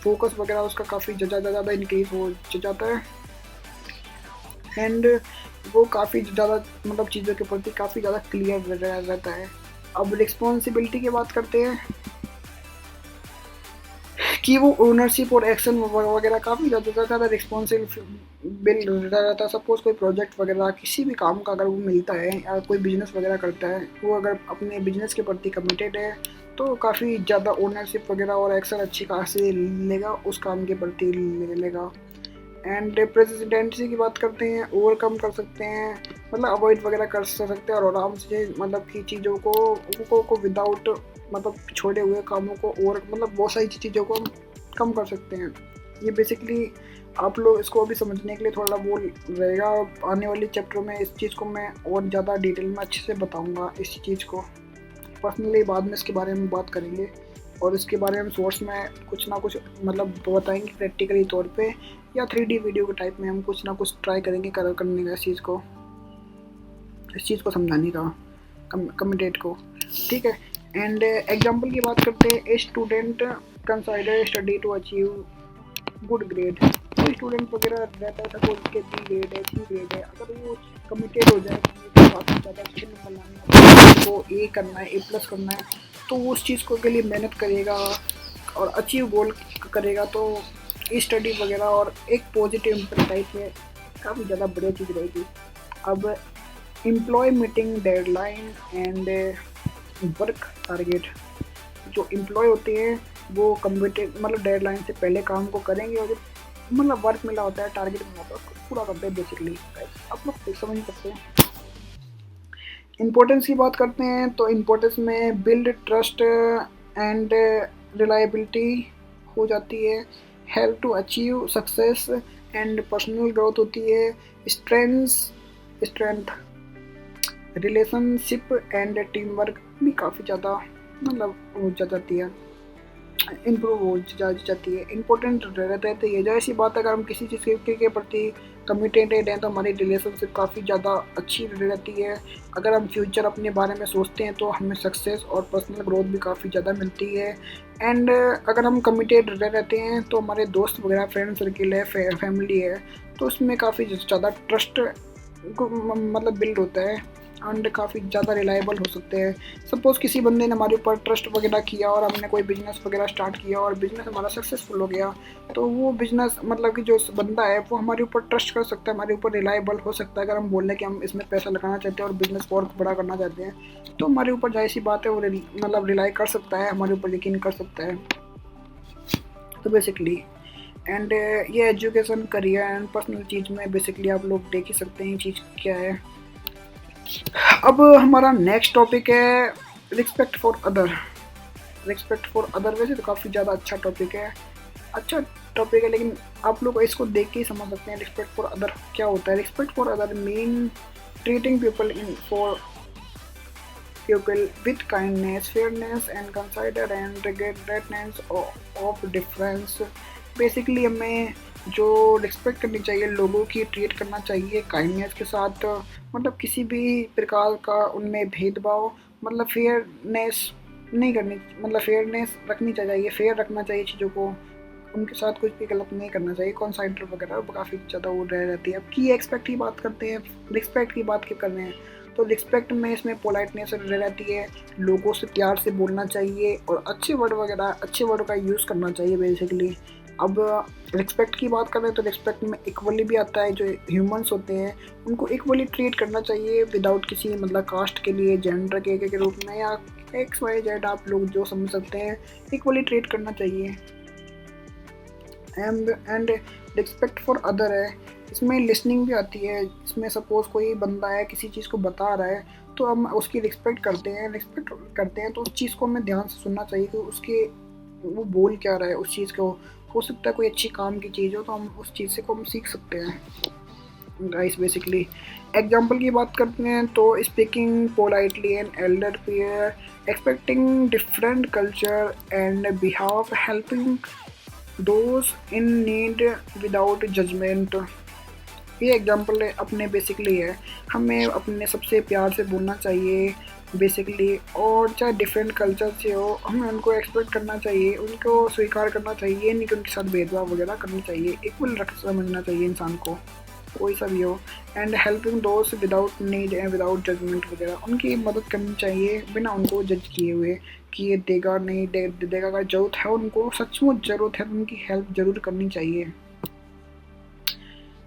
Speaker 1: फोकस वगैरह उसका काफ़ी ज़्यादा इंक्रीज हो जाता है। एंड वो काफ़ी ज़्यादा मतलब चीज़ों के प्रति काफ़ी ज़्यादा क्लियर रहता है। अब रिस्पॉन्सिबिलिटी की बात करते हैं कि वो ओनरशिप और एक्शन वगैरह काफ़ी ज़्यादा रिस्पॉन्सिबल रहता है। सपोज कोई प्रोजेक्ट वगैरह किसी भी काम का अगर वो मिलता है या कोई बिजनेस वगैरह करता है, वो अगर अपने बिजनेस के प्रति कमिटेड है तो काफ़ी ज़्यादा ओनरशिप वगैरह और एक्शन अच्छी खासी लेगा, उस काम के प्रति लेगा। एंड प्रेसिडेंसी की बात करते हैं, ओवरकम कर सकते हैं, मतलब अवॉइड वगैरह कर सकते हैं और आराम से मतलब कि चीज़ों को विदाउट मतलब छोड़े हुए कामों को और मतलब बहुत सारी चीज़ों को हम कम कर सकते हैं। ये बेसिकली आप लोग इसको अभी समझने के लिए थोड़ा वो रहेगा। आने वाली चैप्टर में इस चीज़ को मैं और ज़्यादा डिटेल में अच्छे से बताऊँगा इस चीज़ को। पर्सनली बाद में इसके बारे में बात करेंगे और इसके बारे में सोर्स में कुछ ना कुछ मतलब बताएंगे प्रैक्टिकली तौर पे, या 3D वीडियो के टाइप में हम कुछ ना कुछ ट्राई करेंगे करने का इस चीज़ को समझाने का कमिटेड को, ठीक है। एंड एग्जांपल की बात करते हैं, a student consider study to achieve good grade. कोई स्टूडेंट वगैरह रहता है सपोज उसके C ग्रेड है, अगर वो कमिटेड हो जाए कि काफ़ी ज़्यादा अच्छे नंबर लाने हैं, वो ए करना है, A+ करना है, तो वो उस चीज़ के लिए मेहनत करेगा और अचीव गोल करेगा, तो स्टडी वगैरह और एक पॉजिटिव इम्पैक्ट टाइप में काफ़ी ज़्यादा बढ़िया चीज़ रहेगी। अब employ meeting deadline and work target. जो एम्प्लॉय होते हैं वो कम्प्लीटेड मतलब डेडलाइन से पहले काम को करेंगे और जो मतलब वर्क मिला होता है, टारगेट मिला होता है, उसको पूरा करते हैं बेसिकली। आप लोग समझ सकते हैं। इम्पोर्टेंस की बात करते हैं तो इम्पोर्टेंस में बिल्ड ट्रस्ट एंड रिलायबिलिटी हो जाती है, help to achieve success and personal growth होती है, strength relationship and team work भी काफ़ी ज़्यादा मतलब हो जाती है, इम्प्रूव हो जाती है, इम्पोर्टेंट रहता है। तो ये जैसी बात है, अगर हम किसी चीज़ के प्रति कमिटेड हैं तो हमारी रिलेशनशिप काफ़ी ज़्यादा अच्छी रहती है। अगर हम फ्यूचर अपने बारे में सोचते हैं तो हमें सक्सेस और पर्सनल ग्रोथ भी काफ़ी ज़्यादा मिलती है। एंड अगर हम कमिटेड रहते हैं तो हमारे दोस्त वगैरह, फ्रेंड सर्किल है, फैमिली है, तो उसमें काफ़ी ज़्यादा ट्रस्ट मतलब बिल्ड होता है एंड काफ़ी ज़्यादा रिलायबल हो सकते हैं। सपोज़ किसी बंदे ने हमारे ऊपर ट्रस्ट वगैरह किया और हमने कोई बिज़नेस वगैरह स्टार्ट किया और बिज़नेस हमारा सक्सेसफुल हो गया, तो वो बिज़नेस मतलब कि जो बंदा है वो हमारे ऊपर ट्रस्ट कर सकता है, हमारे ऊपर रिलायबल हो सकता है। अगर हम बोल रहे हैं कि हम इसमें पैसा लगाना चाहते हैं और बिज़नेस को और बड़ा करना चाहते हैं, तो हमारे ऊपर जाहिर सी बात है वो मतलब रिलाई कर सकता है, हमारे ऊपर यकीन कर सकता है। तो बेसिकली एंड ये एजुकेशन, करियर एंड पर्सनल चीज़ में बेसिकली आप लोग देख ही सकते हैं ये चीज़ क्या है। अब हमारा नेक्स्ट टॉपिक है respect for other. Respect for other वैसे तो काफ़ी ज़्यादा अच्छा टॉपिक है, लेकिन आप लोग इसको देख के ही समझ सकते हैं रिस्पेक्ट फॉर अदर क्या होता है। Respect for other mean treating people with kindness, fairness and consider and greatness of difference. Basically हमें जो रिस्पेक्ट करनी चाहिए, लोगों की ट्रीट करना चाहिए काइंडनेस के साथ, मतलब किसी भी प्रकार का उनमें भेदभाव मतलब फेयरनेस नहीं करनी, मतलब फेयरनेस रखनी चाहिए, फेयर रखना चाहिए चीज़ों को, उनके साथ कुछ भी गलत नहीं करना चाहिए। कॉन्साइडर वगैरह काफ़ी ज़्यादा वो रह रहती है। अब की एक्सपेक्ट की बात करते हैं, रिस्पेक्ट की बात क्यों कर रहे हैं, तो रिस्पेक्ट में इसमें पोलाइटनेस रह रहती है, लोगों से प्यार से बोलना चाहिए और अच्छे वर्ड का यूज़ करना चाहिए बेसिकली। अब रिस्पेक्ट की बात करें तो रिस्पेक्ट में इक्वली भी आता है, जो ह्यूमंस होते हैं उनको इक्वली ट्रीट करना चाहिए विदाउट किसी मतलब कास्ट के लिए, जेंडर के रूप में, या XYZ आप लोग जो समझ सकते हैं, इक्वली ट्रीट करना चाहिए। एंड रिस्पेक्ट फॉर अदर है, इसमें लिसनिंग भी आती है। इसमें सपोज़ कोई बंदा है किसी चीज़ को बता रहा है तो हम उसकी रिस्पेक्ट करते हैं तो उस चीज़ को हमें ध्यान से सुनना चाहिए कि उसके वो बोल क्या रहा है उस चीज़ को। हो सकता है कोई अच्छी काम की चीज़ हो तो हम उस चीज़ से को हम सीख सकते हैं गाइस बेसिकली। एग्जाम्पल की बात करते हैं तो speaking politely and elder pair, expecting different culture and behave, helping those in need without judgment. ये एग्जाम्पल अपने बेसिकली है, हमें अपने सबसे प्यार से बोलना चाहिए बेसिकली। और चाहे डिफरेंट कल्चर से हो, हमें उनको एक्सपेक्ट करना चाहिए, उनको स्वीकार करना चाहिए, नहीं कि उनके साथ भेदभाव वगैरह करनी चाहिए। इक्वल रख समझना चाहिए इंसान को, कोई सा भी हो। एंड हेल्पिंग दोस्त without need and without judgement वगैरह, उनकी मदद करनी चाहिए बिना उनको जज किए हुए कि ये देगा नहीं देगा। अगर ज़रूरत है, उनको सचमुच ज़रूरत है तो उनकी हेल्प ज़रूर करनी चाहिए।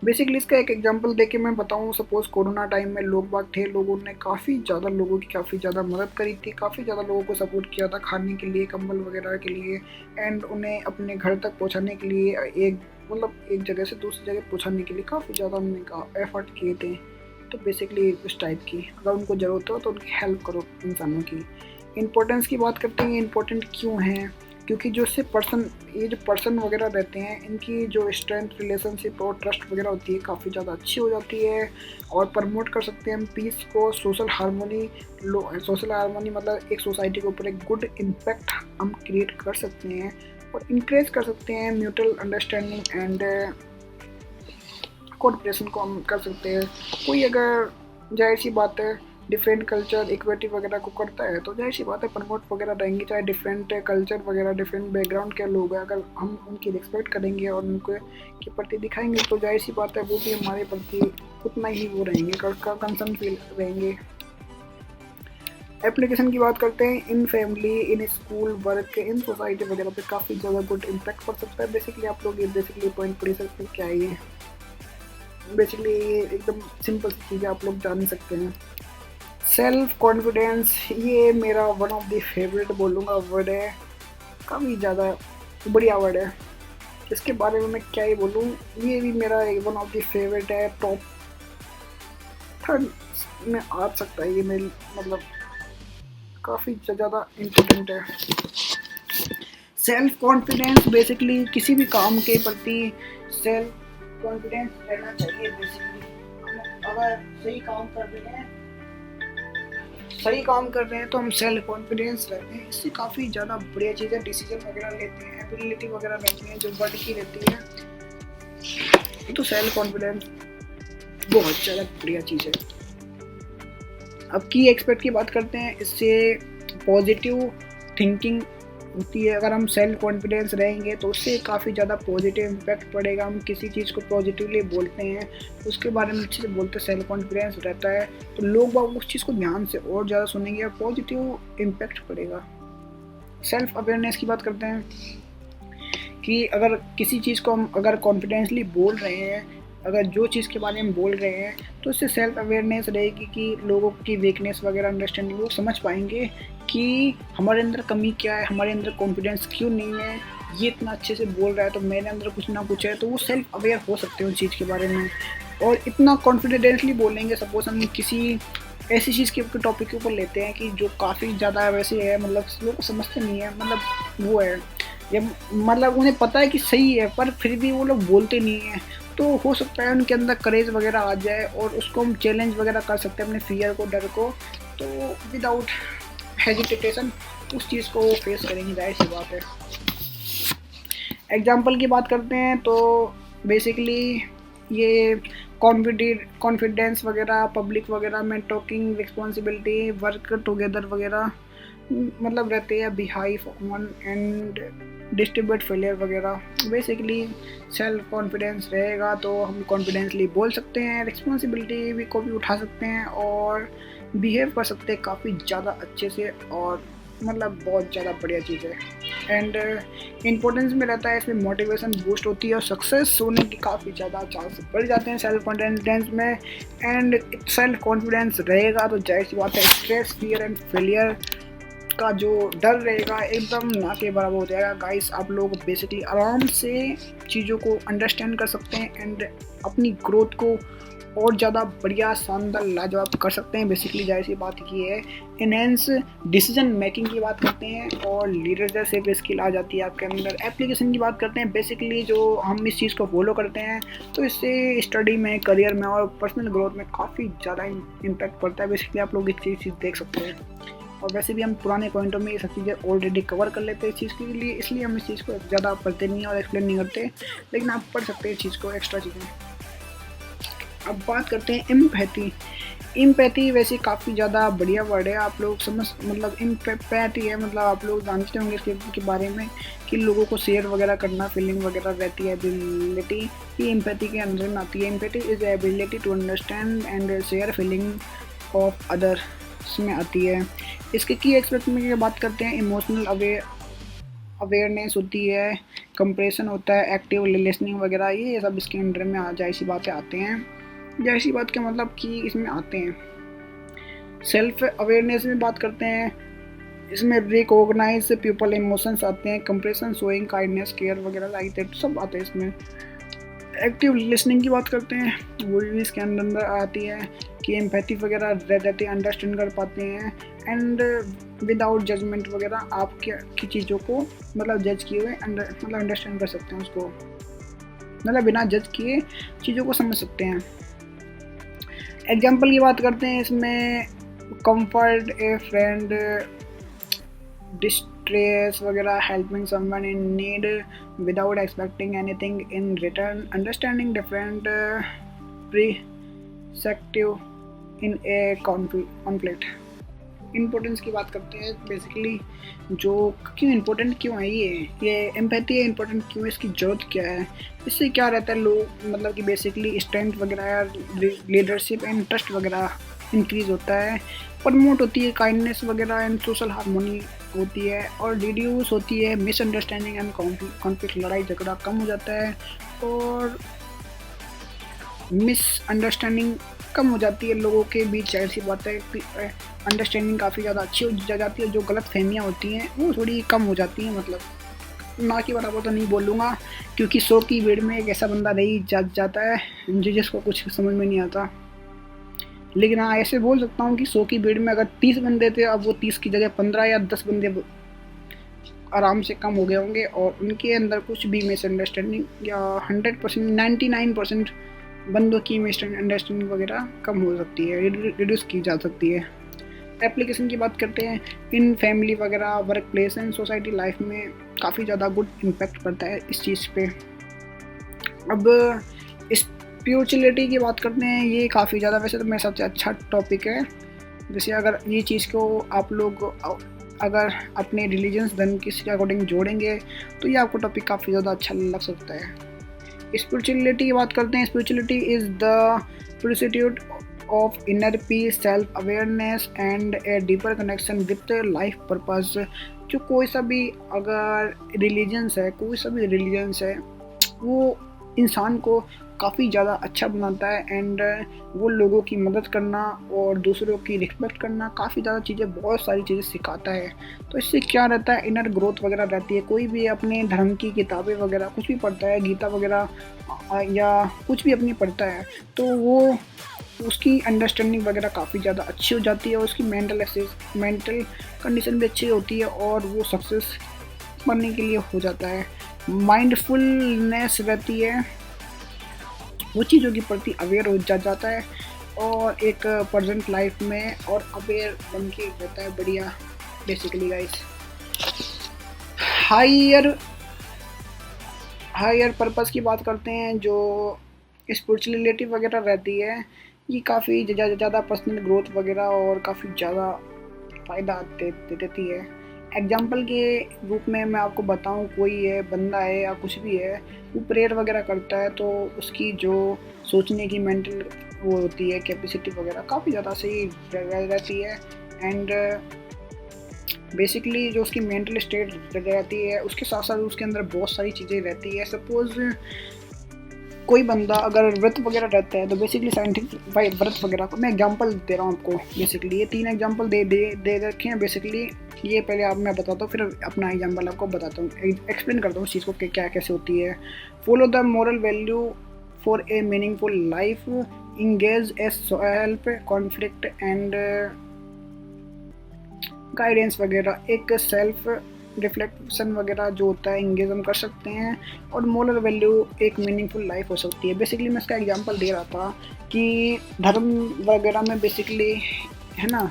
Speaker 1: बेसिकली इसका एक एग्जांपल देके मैं बताऊं, सपोज़ कोरोना टाइम में लोग बाग थे, लोगों ने काफ़ी ज़्यादा लोगों की काफ़ी ज़्यादा मदद करी थी, काफ़ी ज़्यादा लोगों को सपोर्ट किया था खाने के लिए, कंबल वगैरह के लिए, एंड उन्हें अपने घर तक पहुंचाने के लिए एक जगह से दूसरी जगह पहुंचाने के लिए काफ़ी ज़्यादा उन्होंने एफर्ट किए थे। तो बेसिकली उस टाइप की अगर उनको ज़रूरत हो तो उनकी हेल्प करो इंसानों की। इम्पोर्टेंस की बात करते हैं, इम्पोर्टेंट क्यों हैं? क्योंकि ये जो पर्सन वगैरह रहते हैं, इनकी जो स्ट्रेंथ, रिलेशनशिप और ट्रस्ट वगैरह होती है काफ़ी ज़्यादा अच्छी हो जाती है। और प्रमोट कर सकते हैं हम पीस को, सोशल हारमोनी मतलब एक सोसाइटी के ऊपर एक गुड इम्पैक्ट हम क्रिएट कर सकते हैं। और इंक्रेज कर सकते हैं म्यूचुअल अंडरस्टैंडिंग एंड कोऑपरेशन को हम कर सकते हैं। कोई अगर, जाहिर सी बात है, डिफरेंट कल्चर इक्विटी वगैरह को करता है तो जाहिर सी बात है प्रमोट वगैरह रहेंगे। चाहे डिफरेंट कल्चर वगैरह, डिफरेंट बैकग्राउंड के लोग हैं, अगर हम उनकी रिस्पेक्ट करेंगे और उनके के प्रति दिखाएंगे तो जाहिर सी बात है वो भी हमारे प्रति उतना ही वो रहेंगे, कंसर्न फील रहेंगे। एप्लीकेशन की बात करते हैं, in family, in school, work, in society वगैरह पे काफ़ी ज़्यादा गुड इम्पैक्ट पड़ सकता है। बेसिकली आप लोग ये बेसिकली पॉइंट पढ़ सकते हैं क्या है ये। बेसिकली ये एकदम सिंपल सी चीज़ें आप लोग जान सकते हैं। सेल्फ कॉन्फिडेंस, ये मेरा वन ऑफ द फेवरेट बोलूँगा वर्ड है, काफ़ी ज़्यादा बढ़िया वर्ड है। इसके बारे में मैं क्या ही बोलूँ, ये भी मेरा वन ऑफ द फेवरेट है, टॉप 3 में आ सकता है ये मेरे, मतलब काफ़ी ज़्यादा इम्पोर्टेंट है। सेल्फ कॉन्फिडेंस बेसिकली किसी भी काम के प्रति सेल्फ कॉन्फिडेंस रहना चाहिए। बेसिकली अगर सही काम कर रहे हैं तो हम सेल्फ कॉन्फिडेंस रहते हैं, इससे काफ़ी ज़्यादा बढ़िया चीज़ें, डिसीजन वगैरह लेते हैं, एबिलिटी वगैरह रहती है जो बढ़ की रहती है। तो सेल्फ कॉन्फिडेंस बहुत ज़्यादा बढ़िया चीज़ है। अब की एक्सपेक्ट की बात करते हैं, इससे पॉजिटिव थिंकिंग होती है। अगर हम सेल्फ कॉन्फिडेंस रहेंगे तो उससे काफ़ी ज़्यादा पॉजिटिव इम्पैक्ट पड़ेगा। हम किसी चीज़ को पॉजिटिवली बोलते हैं, उसके बारे में अच्छे से बोलते हैं, सेल्फ कॉन्फिडेंस रहता है तो लोग बाग उस चीज़ को ध्यान से और ज़्यादा सुनेंगे और पॉजिटिव इम्पैक्ट पड़ेगा। सेल्फ अवेयरनेस की बात करते हैं कि अगर किसी चीज़ को हम अगर कॉन्फिडेंसली बोल रहे हैं, अगर जो चीज़ के बारे में बोल रहे हैं तो इससे सेल्फ अवेयरनेस रहेगी कि लोगों की वीकनेस वगैरह अंडरस्टैंडिंग वो समझ पाएंगे कि हमारे अंदर कमी क्या है, हमारे अंदर कॉन्फिडेंस क्यों नहीं है, ये इतना अच्छे से बोल रहा है तो मेरे अंदर कुछ ना कुछ है। तो वो सेल्फ अवेयर हो सकते हैं उस चीज़ के बारे में और इतना कॉन्फिडेंटली बोलेंगे। सपोज हम किसी ऐसी चीज़ के टॉपिक के ऊपर लेते हैं कि जो काफ़ी ज़्यादा वैसे है, मतलब लोग समझते नहीं है, मतलब वो है या मतलब उन्हें पता है कि सही है पर फिर भी वो लोग बोलते नहीं हैं। तो हो सकता है उनके अंदर करेज वगैरह आ जाए और उसको हम चैलेंज वगैरह कर सकते हैं अपने फियर को, डर को। तो विदाउट हेजिटेशन उस चीज़ को फेस करेंगे, जाहिर सी बात है। एग्जाम्पल की बात करते हैं तो बेसिकली ये कॉन्फिडेंस वगैरह, पब्लिक वगैरह में टॉकिंग, रिस्पॉन्सिबिलिटी, वर्क टुगेदर वगैरह मतलब रहते हैं, beehive on and distribute failure वगैरह। बेसिकली सेल्फ कॉन्फिडेंस रहेगा तो हम कॉन्फिडेंसली बोल सकते हैं, रिस्पॉन्सिबिलिटी भी को भी उठा सकते हैं और बिहेव कर सकते हैं काफ़ी ज़्यादा अच्छे से और मतलब बहुत ज़्यादा बढ़िया चीज़ है। एंड इम्पोर्टेंस में रहता है, इसमें मोटिवेशन बूस्ट होती है और सक्सेस होने की काफ़ी ज़्यादा चांस बढ़ जाते हैं सेल्फ कॉन्फिडेंस में। एंड सेल्फ कॉन्फिडेंस रहेगा तो जाहिर सी बात है स्ट्रेस, फियर एंड फेलियर का जो डर रहेगा एकदम ना के बराबर हो जाएगा। गाइस आप लोग बेसिकली आराम से चीज़ों को अंडरस्टैंड कर सकते हैं एंड अपनी ग्रोथ को और ज़्यादा बढ़िया, शानदार, लाजवाब कर सकते हैं। बेसिकली जाहिर सी बात ये है, इनहेंस डिसीजन मेकिंग की बात करते हैं और लीडरशिप स्किल आ जाती है आपके अंदर। एप्लीकेशन की बात करते हैं, बेसिकली जो हम इस चीज़ को फॉलो करते हैं तो इससे स्टडी में, करियर में और पर्सनल ग्रोथ में काफ़ी ज़्यादा इम्पैक्ट पड़ता है। बेसिकली आप लोग एक चीज़ देख सकते हैं और वैसे भी हम पुराने पॉइंटों में ये सब चीज़ें ऑलरेडी कवर कर लेते हैं इस चीज़ के लिए, इसलिए हम इस चीज़ को ज़्यादा पढ़ते नहीं और एक्सप्लेन नहीं करते, लेकिन आप पढ़ सकते हैं इस चीज़ को, एक्स्ट्रा चीज़ें। अब बात करते हैं एम्पैथी। एम्पैथी वैसे काफ़ी ज़्यादा बढ़िया वर्ड है, आप लोग समझ मतलब एम्पैथी है, मतलब आप लोग जानते होंगे इसके के बारे में कि लोगों को शेयर वगैरह करना, फीलिंग वगैरह रहती है, एबिलिटी, ये एम्पैथी के अंदर में आती है। Empathy is ability to understand and share feeling of others में आती है। इसके की एक्सपेक्ट में बात करते हैं, इमोशनल अवेयरनेस होती है, कंप्रेशन होता है, एक्टिव लिसनिंग वगैरह, ये सब इसके अंडर में आ जाए सी बातें आते हैं। जैसी बात का मतलब कि इसमें आते हैं। सेल्फ अवेयरनेस में बात करते हैं, इसमें रिकॉग्नाइज पीपल इमोशंस आते हैं, कंप्रेशन, शोइंग काइंडनेस, केयर वगैरह लाइक दैट सब आते हैं इसमें। एक्टिव लिसनिंग की बात करते हैं, वो भी इसके अंदर आती है कि एम्पैथी वगैरह रहते हैं, अंडरस्टैंड कर पाते हैं एंड विदाउट जजमेंट वगैरह आप क्या की चीज़ों को मतलब जज किए हुए मतलब अंडरस्टैंड कर सकते हैं उसको, मतलब बिना जज किए चीज़ों को समझ सकते हैं। एग्जाम्पल की बात करते हैं, इसमें कंफर्ट ए फ्रेंड, डिस्ट्रेस वगैरह, helping someone in need without expecting anything in return, understanding different perspective in A conflict. Importance की बात करते हैं, बेसिकली जो क्यों इम्पोर्टेंट क्यों है ये एम्पैथी है, इम्पोर्टेंट क्यों है, इसकी ज़रूरत क्या है, इससे क्या रहता है लोग मतलब कि बेसिकली स्ट्रेंथ वगैरह, लीडरशिप एंड ट्रस्ट वगैरह इंक्रीज होता है, प्रमोट होती है काइंडनेस वगैरह एंड सोशल हार्मोनी होती है, और रिड्यूस होती है मिसअंडरस्टैंडिंग एंड कॉन्फ्लिक्ट, लड़ाई झगड़ा कम हो जाता है और मिसअंडरस्टैंडिंग कम हो जाती है लोगों के बीच। ऐसी बात है, अंडरस्टैंडिंग काफ़ी ज़्यादा अच्छी हो जाती है, जो गलत फहमियाँ होती हैं वो थोड़ी कम हो जाती हैं, मतलब ना कि बराबर तो नहीं बोलूँगा क्योंकि 100 की भीड़ में एक ऐसा बंदा नहीं जाता है जिसको कुछ समझ में नहीं आता, लेकिन हाँ ऐसे बोल सकता हूँ कि 100 की भीड़ में अगर 30 बंदे थे, अब वो 30 की जगह 15 या 10 बंदे आराम से कम हो गए होंगे और उनके अंदर कुछ भी मिसअंडरस्टैंडिंग या 100% 99% बंदों की मिसअंडरस्टैंडिंग वगैरह कम हो सकती है, रिड्यूस की जा सकती है। एप्लीकेशन की बात करते हैं, इन फैमिली वगैरह, work place and society life में काफ़ी ज़्यादा गुड इम्पैक्ट पड़ता है इस चीज़ पे। अब स्पिरिचुअलिटी की बात करते हैं, ये काफ़ी ज़्यादा वैसे तो मेरा सबसे अच्छा टॉपिक है। जैसे अगर ये चीज़ को आप लोग अगर अपने रिलीजन्स धर्म के अकॉर्डिंग जोड़ेंगे तो ये आपको टॉपिक काफ़ी ज़्यादा अच्छा लग सकता है। स्पिरिचुअलिटी की बात करते हैं, spirituality is the pursuit of inner peace, self awareness and a deeper connection with life purpose. जो कोई सा भी अगर रिलीजन्स है वो इंसान को काफ़ी ज़्यादा अच्छा बनाता है एंड वो लोगों की मदद करना और दूसरों की रिस्पेक्ट करना, काफ़ी ज़्यादा चीज़ें, बहुत सारी चीज़ें सिखाता है। तो इससे क्या रहता है, इनर ग्रोथ वगैरह रहती है। कोई भी अपने धर्म की किताबें वगैरह कुछ भी पढ़ता है, गीता वगैरह या कुछ भी अपनी पढ़ता है, तो वो उसकी अंडरस्टैंडिंग वगैरह काफ़ी ज़्यादा अच्छी हो जाती है और उसकी मेंटल कंडीशन भी अच्छी होती है और वो सक्सेस बनने के लिए हो जाता है। माइंडफुलनेस रहती है, वो चीज़ों के प्रति अवेयर हो जाता है और एक प्रेजेंट लाइफ में और अवेयर बन के रहता है। बढ़िया बेसिकली गाइस। हायर पर्पस की बात करते हैं, जो स्पिरिचुअलिटी वगैरह रहती है, ये काफ़ी ज़्यादा पर्सनल ग्रोथ वगैरह और काफ़ी ज़्यादा फ़ायदा देती है। एग्जाम्पल के रूप में मैं आपको बताऊं, कोई है बंदा है या कुछ भी है, वो प्रेयर वगैरह करता है तो उसकी जो सोचने की मेंटल वो होती है कैपेसिटी वगैरह काफ़ी ज़्यादा सही रहती है एंड बेसिकली जो उसकी मेंटल स्टेट रहती है उसके साथ साथ उसके अंदर बहुत सारी चीज़ें रहती है। सपोज़ कोई बंदा अगर व्रत वगैरह रहता है तो बेसिकली साइंटिफिक व्रत वगैरह को मैं एग्जांपल दे रहा हूँ आपको। बेसिकली ये 3 एग्जांपल दे रखे हैं। बेसिकली ये पहले आप मैं बताता हूँ, फिर अपना एग्जांपल आपको बताता हूँ, एक्सप्लेन करता हूँ उस चीज़ को कि क्या कैसे होती है। Follow the moral value for a meaningful life, engage A self conflict and guidance वगैरह, एक सेल्फ रिफ्लेक्शन वगैरह जो होता है इंगेज हम कर सकते हैं और मोरल वैल्यू एक मीनिंगफुल लाइफ हो सकती है। बेसिकली मैं इसका एग्जांपल दे रहा था कि धर्म वगैरह में बेसिकली है ना,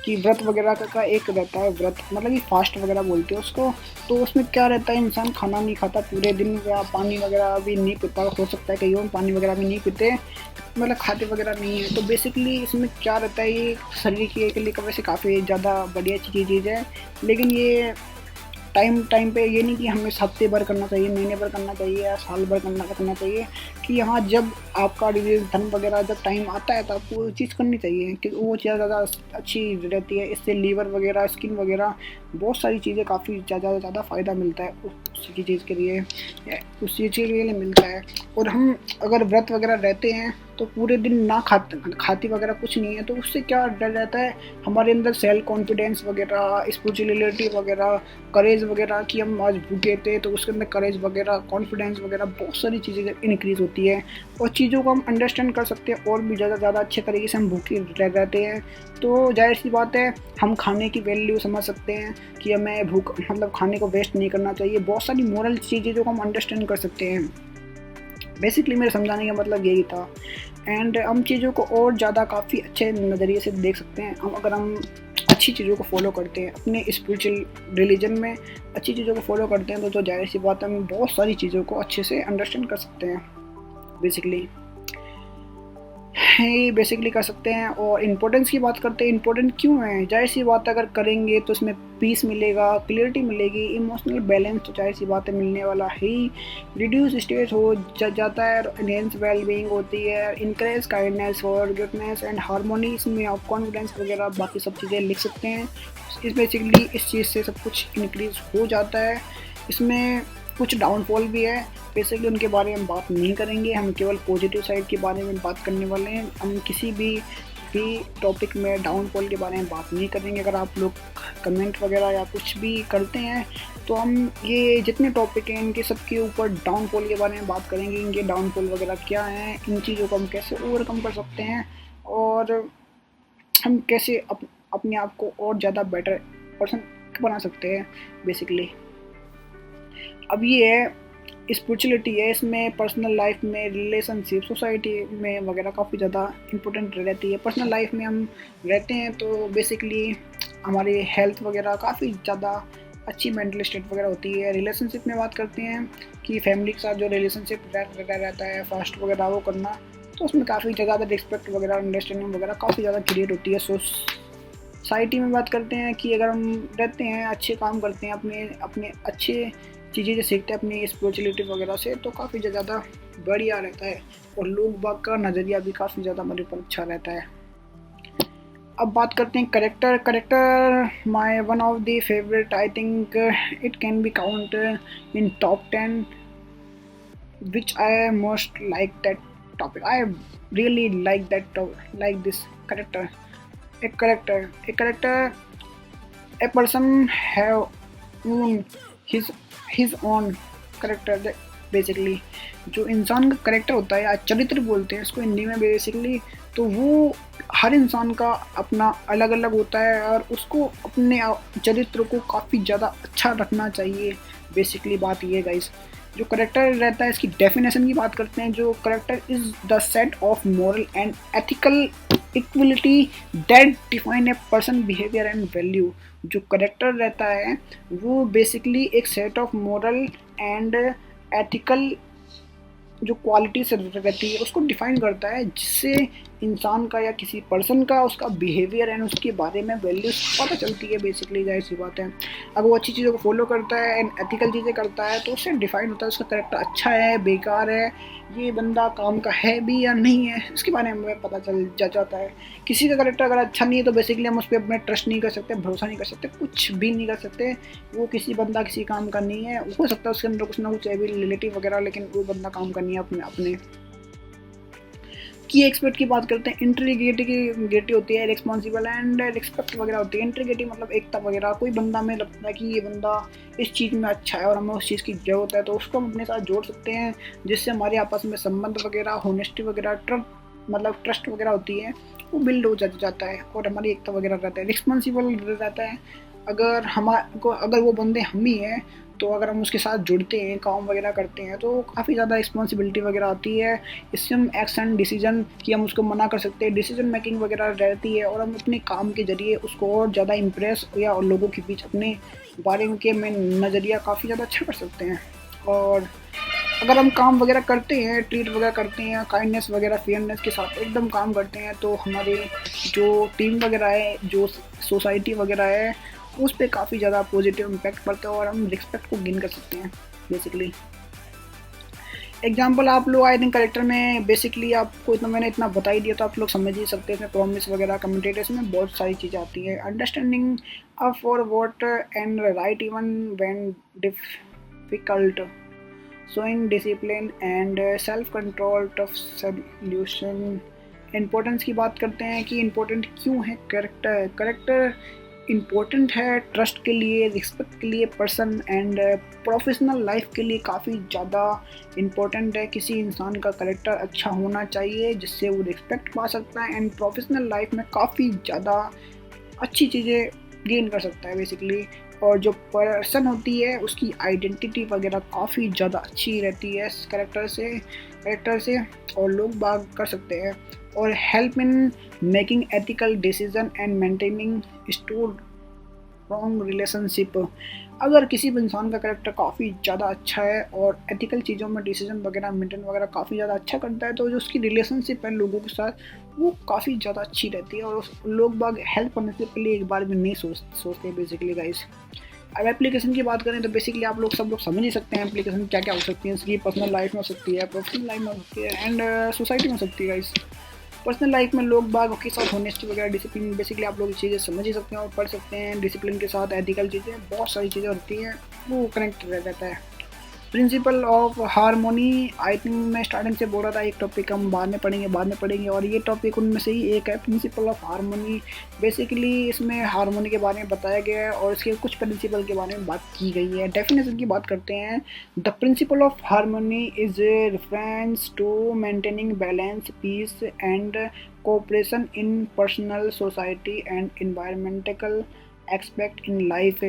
Speaker 1: कि व्रत वगैरह का एक रहता है, व्रत मतलब कि फास्ट वगैरह बोलते हैं उसको। तो उसमें क्या रहता है, इंसान खाना नहीं खाता पूरे दिन या पानी वगैरह भी नहीं पीता, हो सकता है कई और पानी वगैरह भी नहीं पीते, मतलब खाते वगैरह नहीं है। तो बेसिकली इसमें क्या रहता है, ये शरीर के लिए वैसे काफ़ी ज़्यादा बढ़िया चीज़ है, लेकिन ये टाइम टाइम पे ये नहीं कि हमें हफ्ते भर करना चाहिए, महीने भर करना चाहिए या साल भर करना चाहिए, कि यहाँ जब आपका रिलीज धन वगैरह जब टाइम आता है तो आपको वो चीज़ करनी चाहिए, क्योंकि वो चीज़ ज़्यादा अच्छी रहती है। इससे लीवर वगैरह, स्किन वगैरह, बहुत सारी चीज़ें काफ़ी ज़्यादा फ़ायदा मिलता है उसी चीज़ के लिए, उस चीज़ के लिए मिलता है। और हम अगर व्रत वगैरह रहते हैं तो पूरे दिन ना खाती वगैरह कुछ नहीं है, तो उससे क्या डर रहता है, हमारे अंदर सेल्फ कॉन्फिडेंस वगैरह, स्पिरिचुअलिटी वगैरह, करेज वगैरह, कि हम आज भूखे थे तो उसके अंदर करेज वगैरह, कॉन्फिडेंस वगैरह, बहुत सारी चीज़ें इंक्रीज़ होती है, और चीज़ों को हम अंडरस्टैंड कर सकते हैं और भी ज़्यादा अच्छे तरीके से हम भूखे रहते हैं। तो जाहिर सी बात है, हम खाने की वैल्यू समझ सकते हैं कि हमें भूख मतलब खाने को वेस्ट नहीं करना चाहिए, बहुत सारी मोरल चीज़ें जो हम अंडरस्टैंड कर सकते हैं। बेसिकली मेरे समझाने का मतलब यही था। एंड हम चीज़ों को और ज़्यादा काफ़ी अच्छे नज़रिए से देख सकते हैं, अगर हम अच्छी चीज़ों को फॉलो करते हैं, अपने स्पिरिचुअल रिलीजन में अच्छी चीज़ों को फॉलो करते हैं, तो जाहिर सी बात है हम बहुत सारी चीज़ों को अच्छे से अंडरस्टैंड कर सकते हैं बेसिकली कर सकते हैं। और इम्पोर्टेंस की बात करते हैं, इम्पोर्टेंट क्यों है, जाहिर सी बात अगर करेंगे तो इसमें पीस मिलेगा, क्लियरिटी मिलेगी, इमोशनल बैलेंस तो जाहिर सी बात है मिलने वाला ही, रिड्यूस स्ट्रेस हो जाता है, एनहेंस वेलबींग होती है, encourage kindness, forgiveness and harmony, इसमें आप कॉन्फिडेंस वगैरह बाकी सब चीज़ें लिख सकते हैं। इस बेसिकली इस चीज़ से सब कुछ इंक्रीज हो जाता है। इसमें कुछ डाउनफॉल भी है, बेसिकली उनके बारे में बात नहीं करेंगे, हम केवल पॉजिटिव साइड के बारे में बात करने वाले हैं। हम किसी भी टॉपिक में डाउनफॉल के बारे में बात नहीं करेंगे। अगर आप लोग कमेंट वगैरह या कुछ भी करते हैं तो हम ये जितने टॉपिक हैं इनके सबके ऊपर डाउनफॉल के बारे में बात करेंगे, इनके डाउनफॉल वगैरह क्या हैं, इन चीज़ों को हम कैसे ओवरकम कर सकते हैं, और हम कैसे अपने आप को और ज़्यादा बेटर पर्सन बना सकते हैं बेसिकली। अब ये है स्पिरिचुअलिटी है, इसमें पर्सनल लाइफ में, रिलेशनशिप, सोसाइटी में वगैरह काफ़ी ज़्यादा इम्पोर्टेंट रहती है। पर्सनल लाइफ में हम रहते हैं तो बेसिकली हमारी हेल्थ वगैरह काफ़ी ज़्यादा अच्छी, मेंटल स्टेट वगैरह होती है। रिलेशनशिप में बात करते हैं कि फैमिली के साथ जो रिलेशनशिप रहता है, फास्ट वगैरह वो करना, तो उसमें काफ़ी ज़्यादा रिस्पेक्ट वगैरह, अंडरस्टैंडिंग वगैरह काफ़ी ज़्यादा क्रिएट होती है। सोसाइटी में बात करते हैं कि अगर हम रहते हैं, अच्छे काम करते हैं, अपने अच्छे चीज़ें सीखते हैं अपनी स्पिरिचुअलिटी वगैरह से, तो काफ़ी ज़्यादा बढ़िया रहता है, और लोग बाग का नज़रिया भी काफ़ी ज़्यादा हमारे ऊपर अच्छा रहता है। अब बात करते हैं character my one of the favourite, I think it can be count in top 10 which I most like that topic. I really like this character. A character, a person have own his own character basically. जो इंसान का character होता है या चरित्र बोलते हैं इसको हिंदी में बेसिकली, तो वो हर इंसान का अपना अलग अलग होता है, और उसको अपने चरित्र को काफ़ी ज़्यादा अच्छा रखना चाहिए। बेसिकली बात ये गाइस, जो करेक्टर रहता है इसकी डेफिनेशन की बात करते हैं। जो character is the set of moral and ethical equality that define a person behaviour and value. जो करेक्टर रहता है वो बेसिकली एक set of moral and ethical जो क्वालिटी से रहती है उसको डिफाइन करता है, जिससे इंसान का या किसी पर्सन का उसका बिहेवियर एंड उसके बारे में वैल्यूज पता चलती है। बेसिकली जाहिर सी बात है, अगर वो अच्छी चीज़ों को फॉलो करता है एंड एथिकल चीज़ें करता है तो उससे डिफाइन होता है उसका करेक्टर अच्छा है, बेकार है, ये बंदा काम का है भी या नहीं है, इसके बारे में हमें पता चल जाता है। किसी का करेक्टर अगर अच्छा नहीं है तो बेसिकली हम उस पर अपने ट्रस्ट नहीं कर सकते, भरोसा नहीं कर सकते, कुछ भी नहीं कर सकते। वो किसी बंदा किसी काम का नहीं है, हो सकता है उसके अंदर कुछ ना कुछ एबिलिटी वगैरह, लेकिन वो बंदा काम का नहीं है अपने की एक्सपर्ट की बात करते हैं। इंटीग्रिटी होती है, रिस्पॉन्सिबल एंड रिस्पेक्ट वगैरह होती है। इंटीग्रिटी मतलब एकता वगैरह, कोई बंदा हमें लगता है कि ये बंदा इस चीज़ में अच्छा है और हमें उस चीज़ की ज़रूरत है तो उसको हम अपने साथ जोड़ सकते हैं, जिससे हमारे आपस में संबंध वगैरह, होनेस्टी वगैरह, ट्रस्ट वगैरह होती है वो बिल्ड हो जाता है, और हमारी एकता वगैरह रहता है। रिस्पॉन्सिबल रहता है, अगर वो बंदे हम ही हैं तो अगर हम उसके साथ जुड़ते हैं, काम वगैरह करते हैं, तो काफ़ी ज़्यादा रिस्पॉन्सिबिलिटी वगैरह आती है। इससे हम एक्शन डिसीजन कि हम उसको मना कर सकते हैं, डिसीजन मेकिंग वगैरह रहती है, और हम अपने काम के ज़रिए उसको और ज़्यादा इम्प्रेस या और लोगों के बीच अपने बारे में नज़रिया काफ़ी ज़्यादा अच्छा कर सकते हैं। और अगर हम काम वगैरह करते हैं, ट्रीट वगैरह करते हैं, काइंडनेस वगैरह फेयरनेस के साथ एकदम काम करते हैं, तो हमारी जो टीम वगैरह है, जो सोसाइटी वगैरह है, उस पर काफ़ी ज़्यादा पॉजिटिव इम्पैक्ट पड़ता है और हम रिस्पेक्ट को गेन कर सकते हैं बेसिकली। एग्जाम्पल आप लोग आई थिंक करेक्टर में बेसिकली आपको इतना मैंने इतना बता ही दिया, तो आप लोग समझ ही सकते हैं। इसमें प्रॉमिस वगैरह कमेंटेटर्स में बहुत सारी चीज़ें आती हैं। Understanding for what and right even when difficult, showing discipline and self control, tough solution। Importance की बात करते हैं कि इम्पोर्टेंट क्यों है करेक्टर। करेक्टर इम्पोर्टेंट है ट्रस्ट के लिए, रिस्पेक्ट के लिए, पर्सन एंड प्रोफेशनल लाइफ के लिए काफ़ी ज़्यादा इम्पोर्टेंट है। किसी इंसान का करेक्टर अच्छा होना चाहिए जिससे वो रिस्पेक्ट पा सकता है एंड प्रोफेशनल लाइफ में काफ़ी ज़्यादा अच्छी चीज़ें गेन कर सकता है बेसिकली। और जो पर्सन होती है उसकी आइडेंटिटी वगैरह काफ़ी ज़्यादा अच्छी रहती है इस करेक्टर से और लोग बाग कर सकते हैं। और help in making ethical decision and maintaining strong relationship. अगर किसी भी इंसान का करेक्टर काफ़ी ज़्यादा अच्छा है और एथिकल चीज़ों में डिसीजन वगैरह मेंटेन वगैरह काफ़ी ज़्यादा अच्छा करता है, तो जो उसकी रिलेशनशिप है लोगों के साथ वो काफ़ी ज़्यादा अच्छी रहती है और लोग बाग हेल्प करने से पहले एक बार भी नहीं सोचते बेसिकली गाइस। अब एप्लीकेशन की बात करें तो बेसिकली आप लोग सब लोग समझ ही सकते हैं एप्लीकेशन क्या क्या हो सकती है। इसकी पर्सनल लाइफ में हो सकती है, प्रोफेशनल लाइफ में हो सकती है एंड सोसाइटी में हो सकती है गाइस। पर्सनल लाइफ में लोग बाग के साथ होनेस्टी वगैरह, डिसिप्लिन, बेसिकली आप लोग चीज़ें समझ ही सकते हैं और पढ़ सकते हैं। डिसिप्लिन के साथ एथिकल चीज़ें, बहुत सारी चीज़ें होती हैं, वो कनेक्ट रहता है। Principal of harmony, I think मैं स्टार्टिंग से बोल रहा था एक टॉपिक हम बाद में पढ़ेंगे और ये टॉपिक उनमें से ही एक है, प्रिंसिपल ऑफ हारमोनी। बेसिकली इसमें हारमोनी के बारे में बताया गया है और इसके कुछ प्रिंसिपल के बारे में बात की गई है। डेफिनेशन की बात करते हैं। The principle of harmony is reference to maintaining balance, peace and cooperation in personal, society and environmental aspect in life.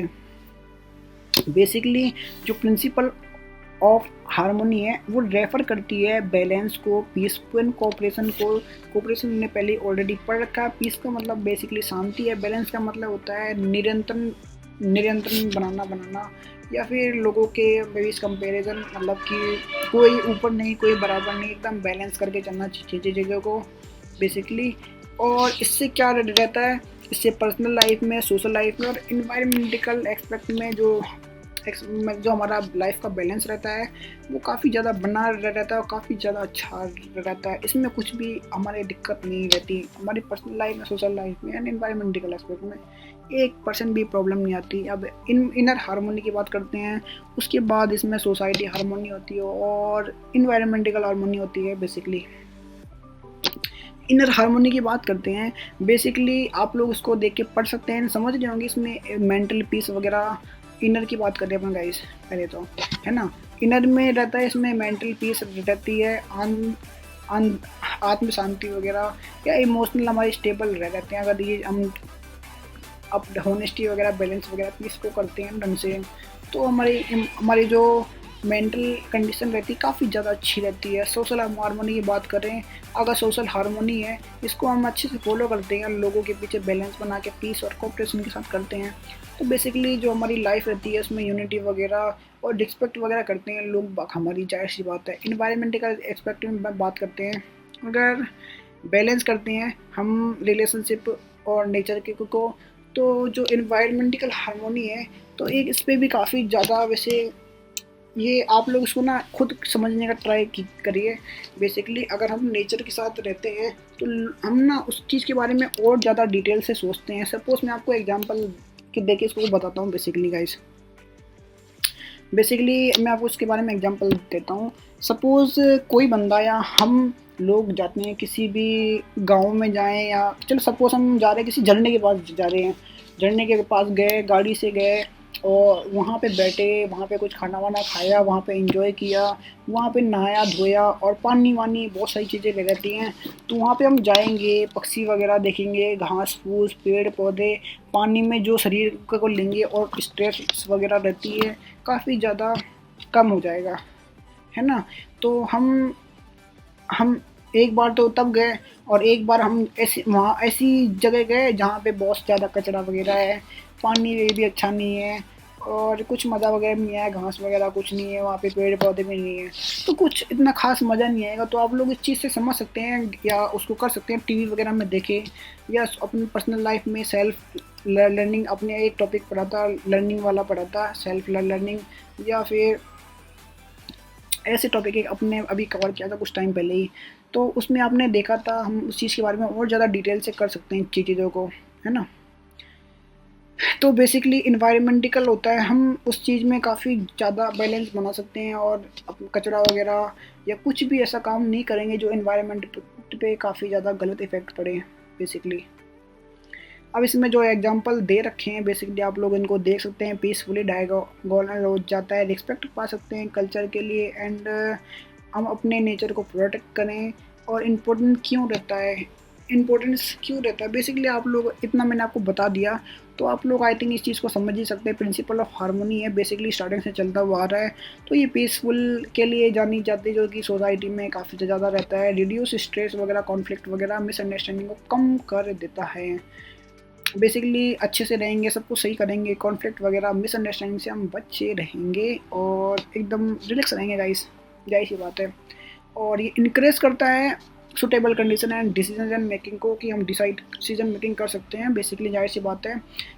Speaker 1: Basically जो प्रिंसिपल ऑफ हारमोनी है वो रेफर करती है बैलेंस को, पीस को एंड कोऑपरेशन को। कोऑपरेशन ने पहले ऑलरेडी पढ़ रखा है। पीस का मतलब बेसिकली शांति है, बैलेंस का मतलब होता है निरंतर बनाना या फिर लोगों के बेस कंपैरिजन, मतलब कि कोई ऊपर नहीं कोई बराबर नहीं, एकदम बैलेंस करके चलना चाहिए जगह को बेसिकली। और इससे क्या रहता है, इससे पर्सनल लाइफ में, सोशल लाइफ में और इन्वायरमेंटल एस्पेक्ट में जो हमारा लाइफ का बैलेंस रहता है वो काफ़ी ज़्यादा बना रहता है और काफ़ी ज़्यादा अच्छा रहता है। इसमें कुछ भी हमारी दिक्कत नहीं रहती, हमारी पर्सनल लाइफ में, सोशल लाइफ में एंड इन्वायरमेंटल एस्पेक्ट में 1% भी प्रॉब्लम नहीं आती। अब इनर हारमोनी की बात करते हैं, उसके बाद इसमें सोसाइटी हारमोनी होती है और इन्वायरमेंटल हारमोनी होती है। बेसिकली इनर हारमोनी की बात करते हैं, बेसिकली आप लोग उसको देख के पढ़ सकते हैं, समझ रहे होंगे। इसमें मेंटल पीस वगैरह, इनर की बात करते हैं अपन गाइस पहले तो, है ना। इनर में रहता है, इसमें मेंटल पीस रहती है, आत्म शांति वगैरह या इमोशनल हमारी स्टेबल रहते हैं। अगर ये हम अब होनेस्टी वगैरह, बैलेंस वगैरह पीस को करते हैं ढंग से, तो हमारी जो मेंटल कंडीशन रहती है काफ़ी ज़्यादा अच्छी रहती है। सोशल हारमोनी की बात करें, अगर सोशल हारमोनी है इसको हम अच्छे से फॉलो करते हैं, लोगों के पीछे बैलेंस बना के पीस और कोऑपरेशन के साथ करते हैं, तो बेसिकली जो हमारी लाइफ रहती है उसमें यूनिटी वगैरह और रिस्पेक्ट वगैरह करते हैं लोग, हमारी जाहिर सी बात है। इन्वायरमेंटल एक्सपेक्ट में बात करते हैं, अगर बैलेंस करते हैं हम रिलेशनशिप और नेचर के को, तो जो इन्वायरमेंटल हारमोनी है तो एक इस पर भी काफ़ी ज़्यादा, वैसे ये आप लोग इसको ना खुद समझने का ट्राई करिए। बेसिकली अगर हम नेचर के साथ रहते हैं तो हम ना उस चीज़ के बारे में और ज़्यादा डिटेल से सोचते हैं। सपोज़ मैं आपको एग्जांपल के देके इसको बताता हूँ। बेसिकली मैं आपको इसके बारे में एग्जांपल देता हूँ। सपोज़ कोई बंदा या हम लोग जाते हैं किसी भी गांव में जाएं, या चलो सपोज़ हम जा रहे हैं किसी झरने के पास जा रहे हैं, झरने के पास गए, गाड़ी से गए और वहाँ पे बैठे, वहाँ पे कुछ खाना वाना खाया, वहाँ पे एंजॉय किया, वहाँ पे नहाया धोया और पानी वानी बहुत सारी चीज़ें रहती हैं। तो वहाँ पे हम जाएंगे, पक्षी वगैरह देखेंगे, घास फूस, पेड़ पौधे, पानी में जो शरीर को लेंगे और स्ट्रेस वगैरह रहती है काफ़ी ज़्यादा कम हो जाएगा, है ना। तो हम एक बार तो तब गए, और एक बार हम ऐसी जगह गए जहाँ पे बहुत ज़्यादा कचरा वगैरह है, पानी भी अच्छा नहीं है, और कुछ मज़ा वगैरह भी नहीं आया, घास वगैरह कुछ नहीं है वहाँ पे, पेड़ पौधे भी नहीं है, तो कुछ इतना खास मज़ा नहीं आएगा। तो आप लोग इस चीज़ से समझ सकते हैं या उसको कर सकते हैं, टीवी वगैरह में देखें या अपनी पर्सनल लाइफ में सेल्फ लर्निंग, अपने एक टॉपिक पढ़ा था लर्निंग वाला, पढ़ा था सेल्फ लर्निंग, या फिर ऐसे टॉपिक एक अपने अभी कवर किया था कुछ टाइम पहले ही, तो उसमें आपने देखा था, हम उस चीज़ के बारे में और ज़्यादा डिटेल से कर सकते हैं चीज़ों को, है ना। तो बेसिकली इन्वायरमेंटिकल होता है, हम उस चीज़ में काफ़ी ज़्यादा बैलेंस बना सकते हैं, और कचरा वगैरह या कुछ भी ऐसा काम नहीं करेंगे जो इन्वायरमेंट पे काफ़ी ज़्यादा गलत इफ़ेक्ट पड़े बेसिकली। अब इसमें जो एग्जांपल दे रखे हैं बेसिकली आप लोग इनको देख सकते हैं, पीसफुली डायगोनल हो जाता है, रिस्पेक्ट पा सकते हैं कल्चर के लिए, एंड हम अपने नेचर को प्रोटेक्ट करें। और इम्पोर्टेंट क्यों रहता है, इम्पोर्टेंस क्यों रहता है, बेसिकली आप लोग इतना मैंने आपको बता दिया, तो आप लोग आई थिंक इस चीज़ को समझ ही सकते हैं। प्रिंसिपल ऑफ हार्मनी है बेसिकली, स्टार्टिंग से चलता हुआ आ रहा है, तो ये पीसफुल के लिए जानी जाती है, जो कि सोसाइटी में काफ़ी ज़्यादा रहता है। रिड्यूस स्ट्रेस वगैरह, कॉन्फ्लिक्ट वगैरह, मिसअंडरस्टैंडिंग को कम कर देता है। बेसिकली अच्छे से रहेंगे, सब कुछ सही करेंगे, कॉन्फ्लिक्ट वगैरह मिसअंडरस्टैंडिंग से हम बचे रहेंगे और एकदम रिलैक्स रहेंगे गाइस, जाहिर सी बात है। और ये इनक्रेज करता है suitable condition and decision making को, कि हम डिसीजन मेकिंग कर सकते हैं। बेसिकली जाहिर सी बात है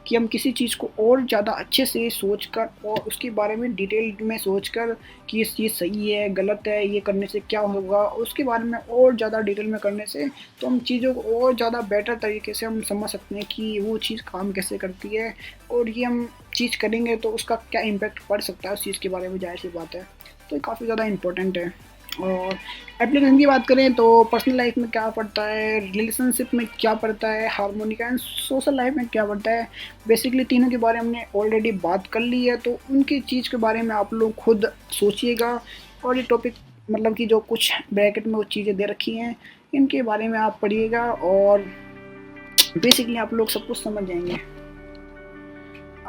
Speaker 1: कि हम किसी चीज़ को और ज़्यादा अच्छे से सोच कर और उसके बारे में डिटेल में सोच कर कि ये चीज़ सही है गलत है, ये करने से क्या होगा, उसके बारे में और ज़्यादा डिटेल में करने से तो हम चीज़ों को और ज़्यादा बेटर तरीके से हम समझ सकते हैं कि वो चीज़ काम कैसे करती है, और ये हम चीज़ करेंगे तो उसका क्या इम्पैक्ट पड़ सकता है उस चीज़ के बारे में, जाहिर सी बात है। तो ये काफ़ी ज़्यादा इंपॉर्टेंट है। और एप्लीकेशन की बात करें तो पर्सनल लाइफ में क्या पड़ता है, रिलेशनशिप में क्या पड़ता है, हार्मोनी का, एंड सोशल लाइफ में क्या पड़ता है, बेसिकली तीनों के बारे में हमने ऑलरेडी बात कर ली है। तो उनकी चीज़ के बारे में आप लोग खुद सोचिएगा, और ये टॉपिक मतलब कि जो कुछ ब्रैकेट में वो चीज़ें दे रखी हैं इनके बारे में आप पढ़िएगा, और बेसिकली आप लोग सब कुछ समझ जाएंगे।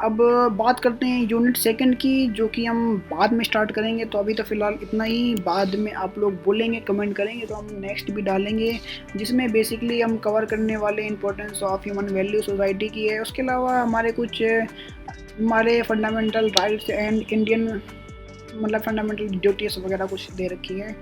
Speaker 1: अब बात करते हैं यूनिट सेकंड की, जो कि हम बाद में स्टार्ट करेंगे। तो अभी तो फ़िलहाल इतना ही, बाद में आप लोग बोलेंगे, कमेंट करेंगे तो हम नेक्स्ट भी डालेंगे, जिसमें बेसिकली हम कवर करने वाले importance of human value society की है। उसके अलावा हमारे कुछ हमारे फंडामेंटल राइट्स एंड इंडियन मतलब फंडामेंटल ड्यूटीज़ वगैरह कुछ दे रखी है,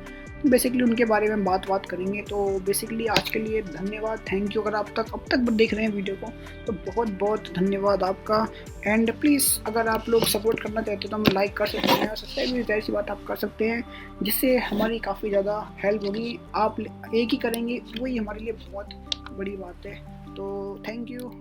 Speaker 1: बेसिकली उनके बारे में बात करेंगे। तो बेसिकली आज के लिए धन्यवाद, थैंक यू। अगर आप अब तक देख रहे हैं वीडियो को तो बहुत बहुत धन्यवाद आपका। एंड प्लीज़ अगर आप लोग सपोर्ट करना चाहते हो तो हम लाइक कर सकते हैं, और सब्सक्राइब भी ऐसी बात आप कर सकते हैं, जिससे हमारी काफ़ी ज़्यादा हेल्प होगी। आप एक ही करेंगे वही हमारे लिए बहुत बड़ी बात है। तो थैंक यू।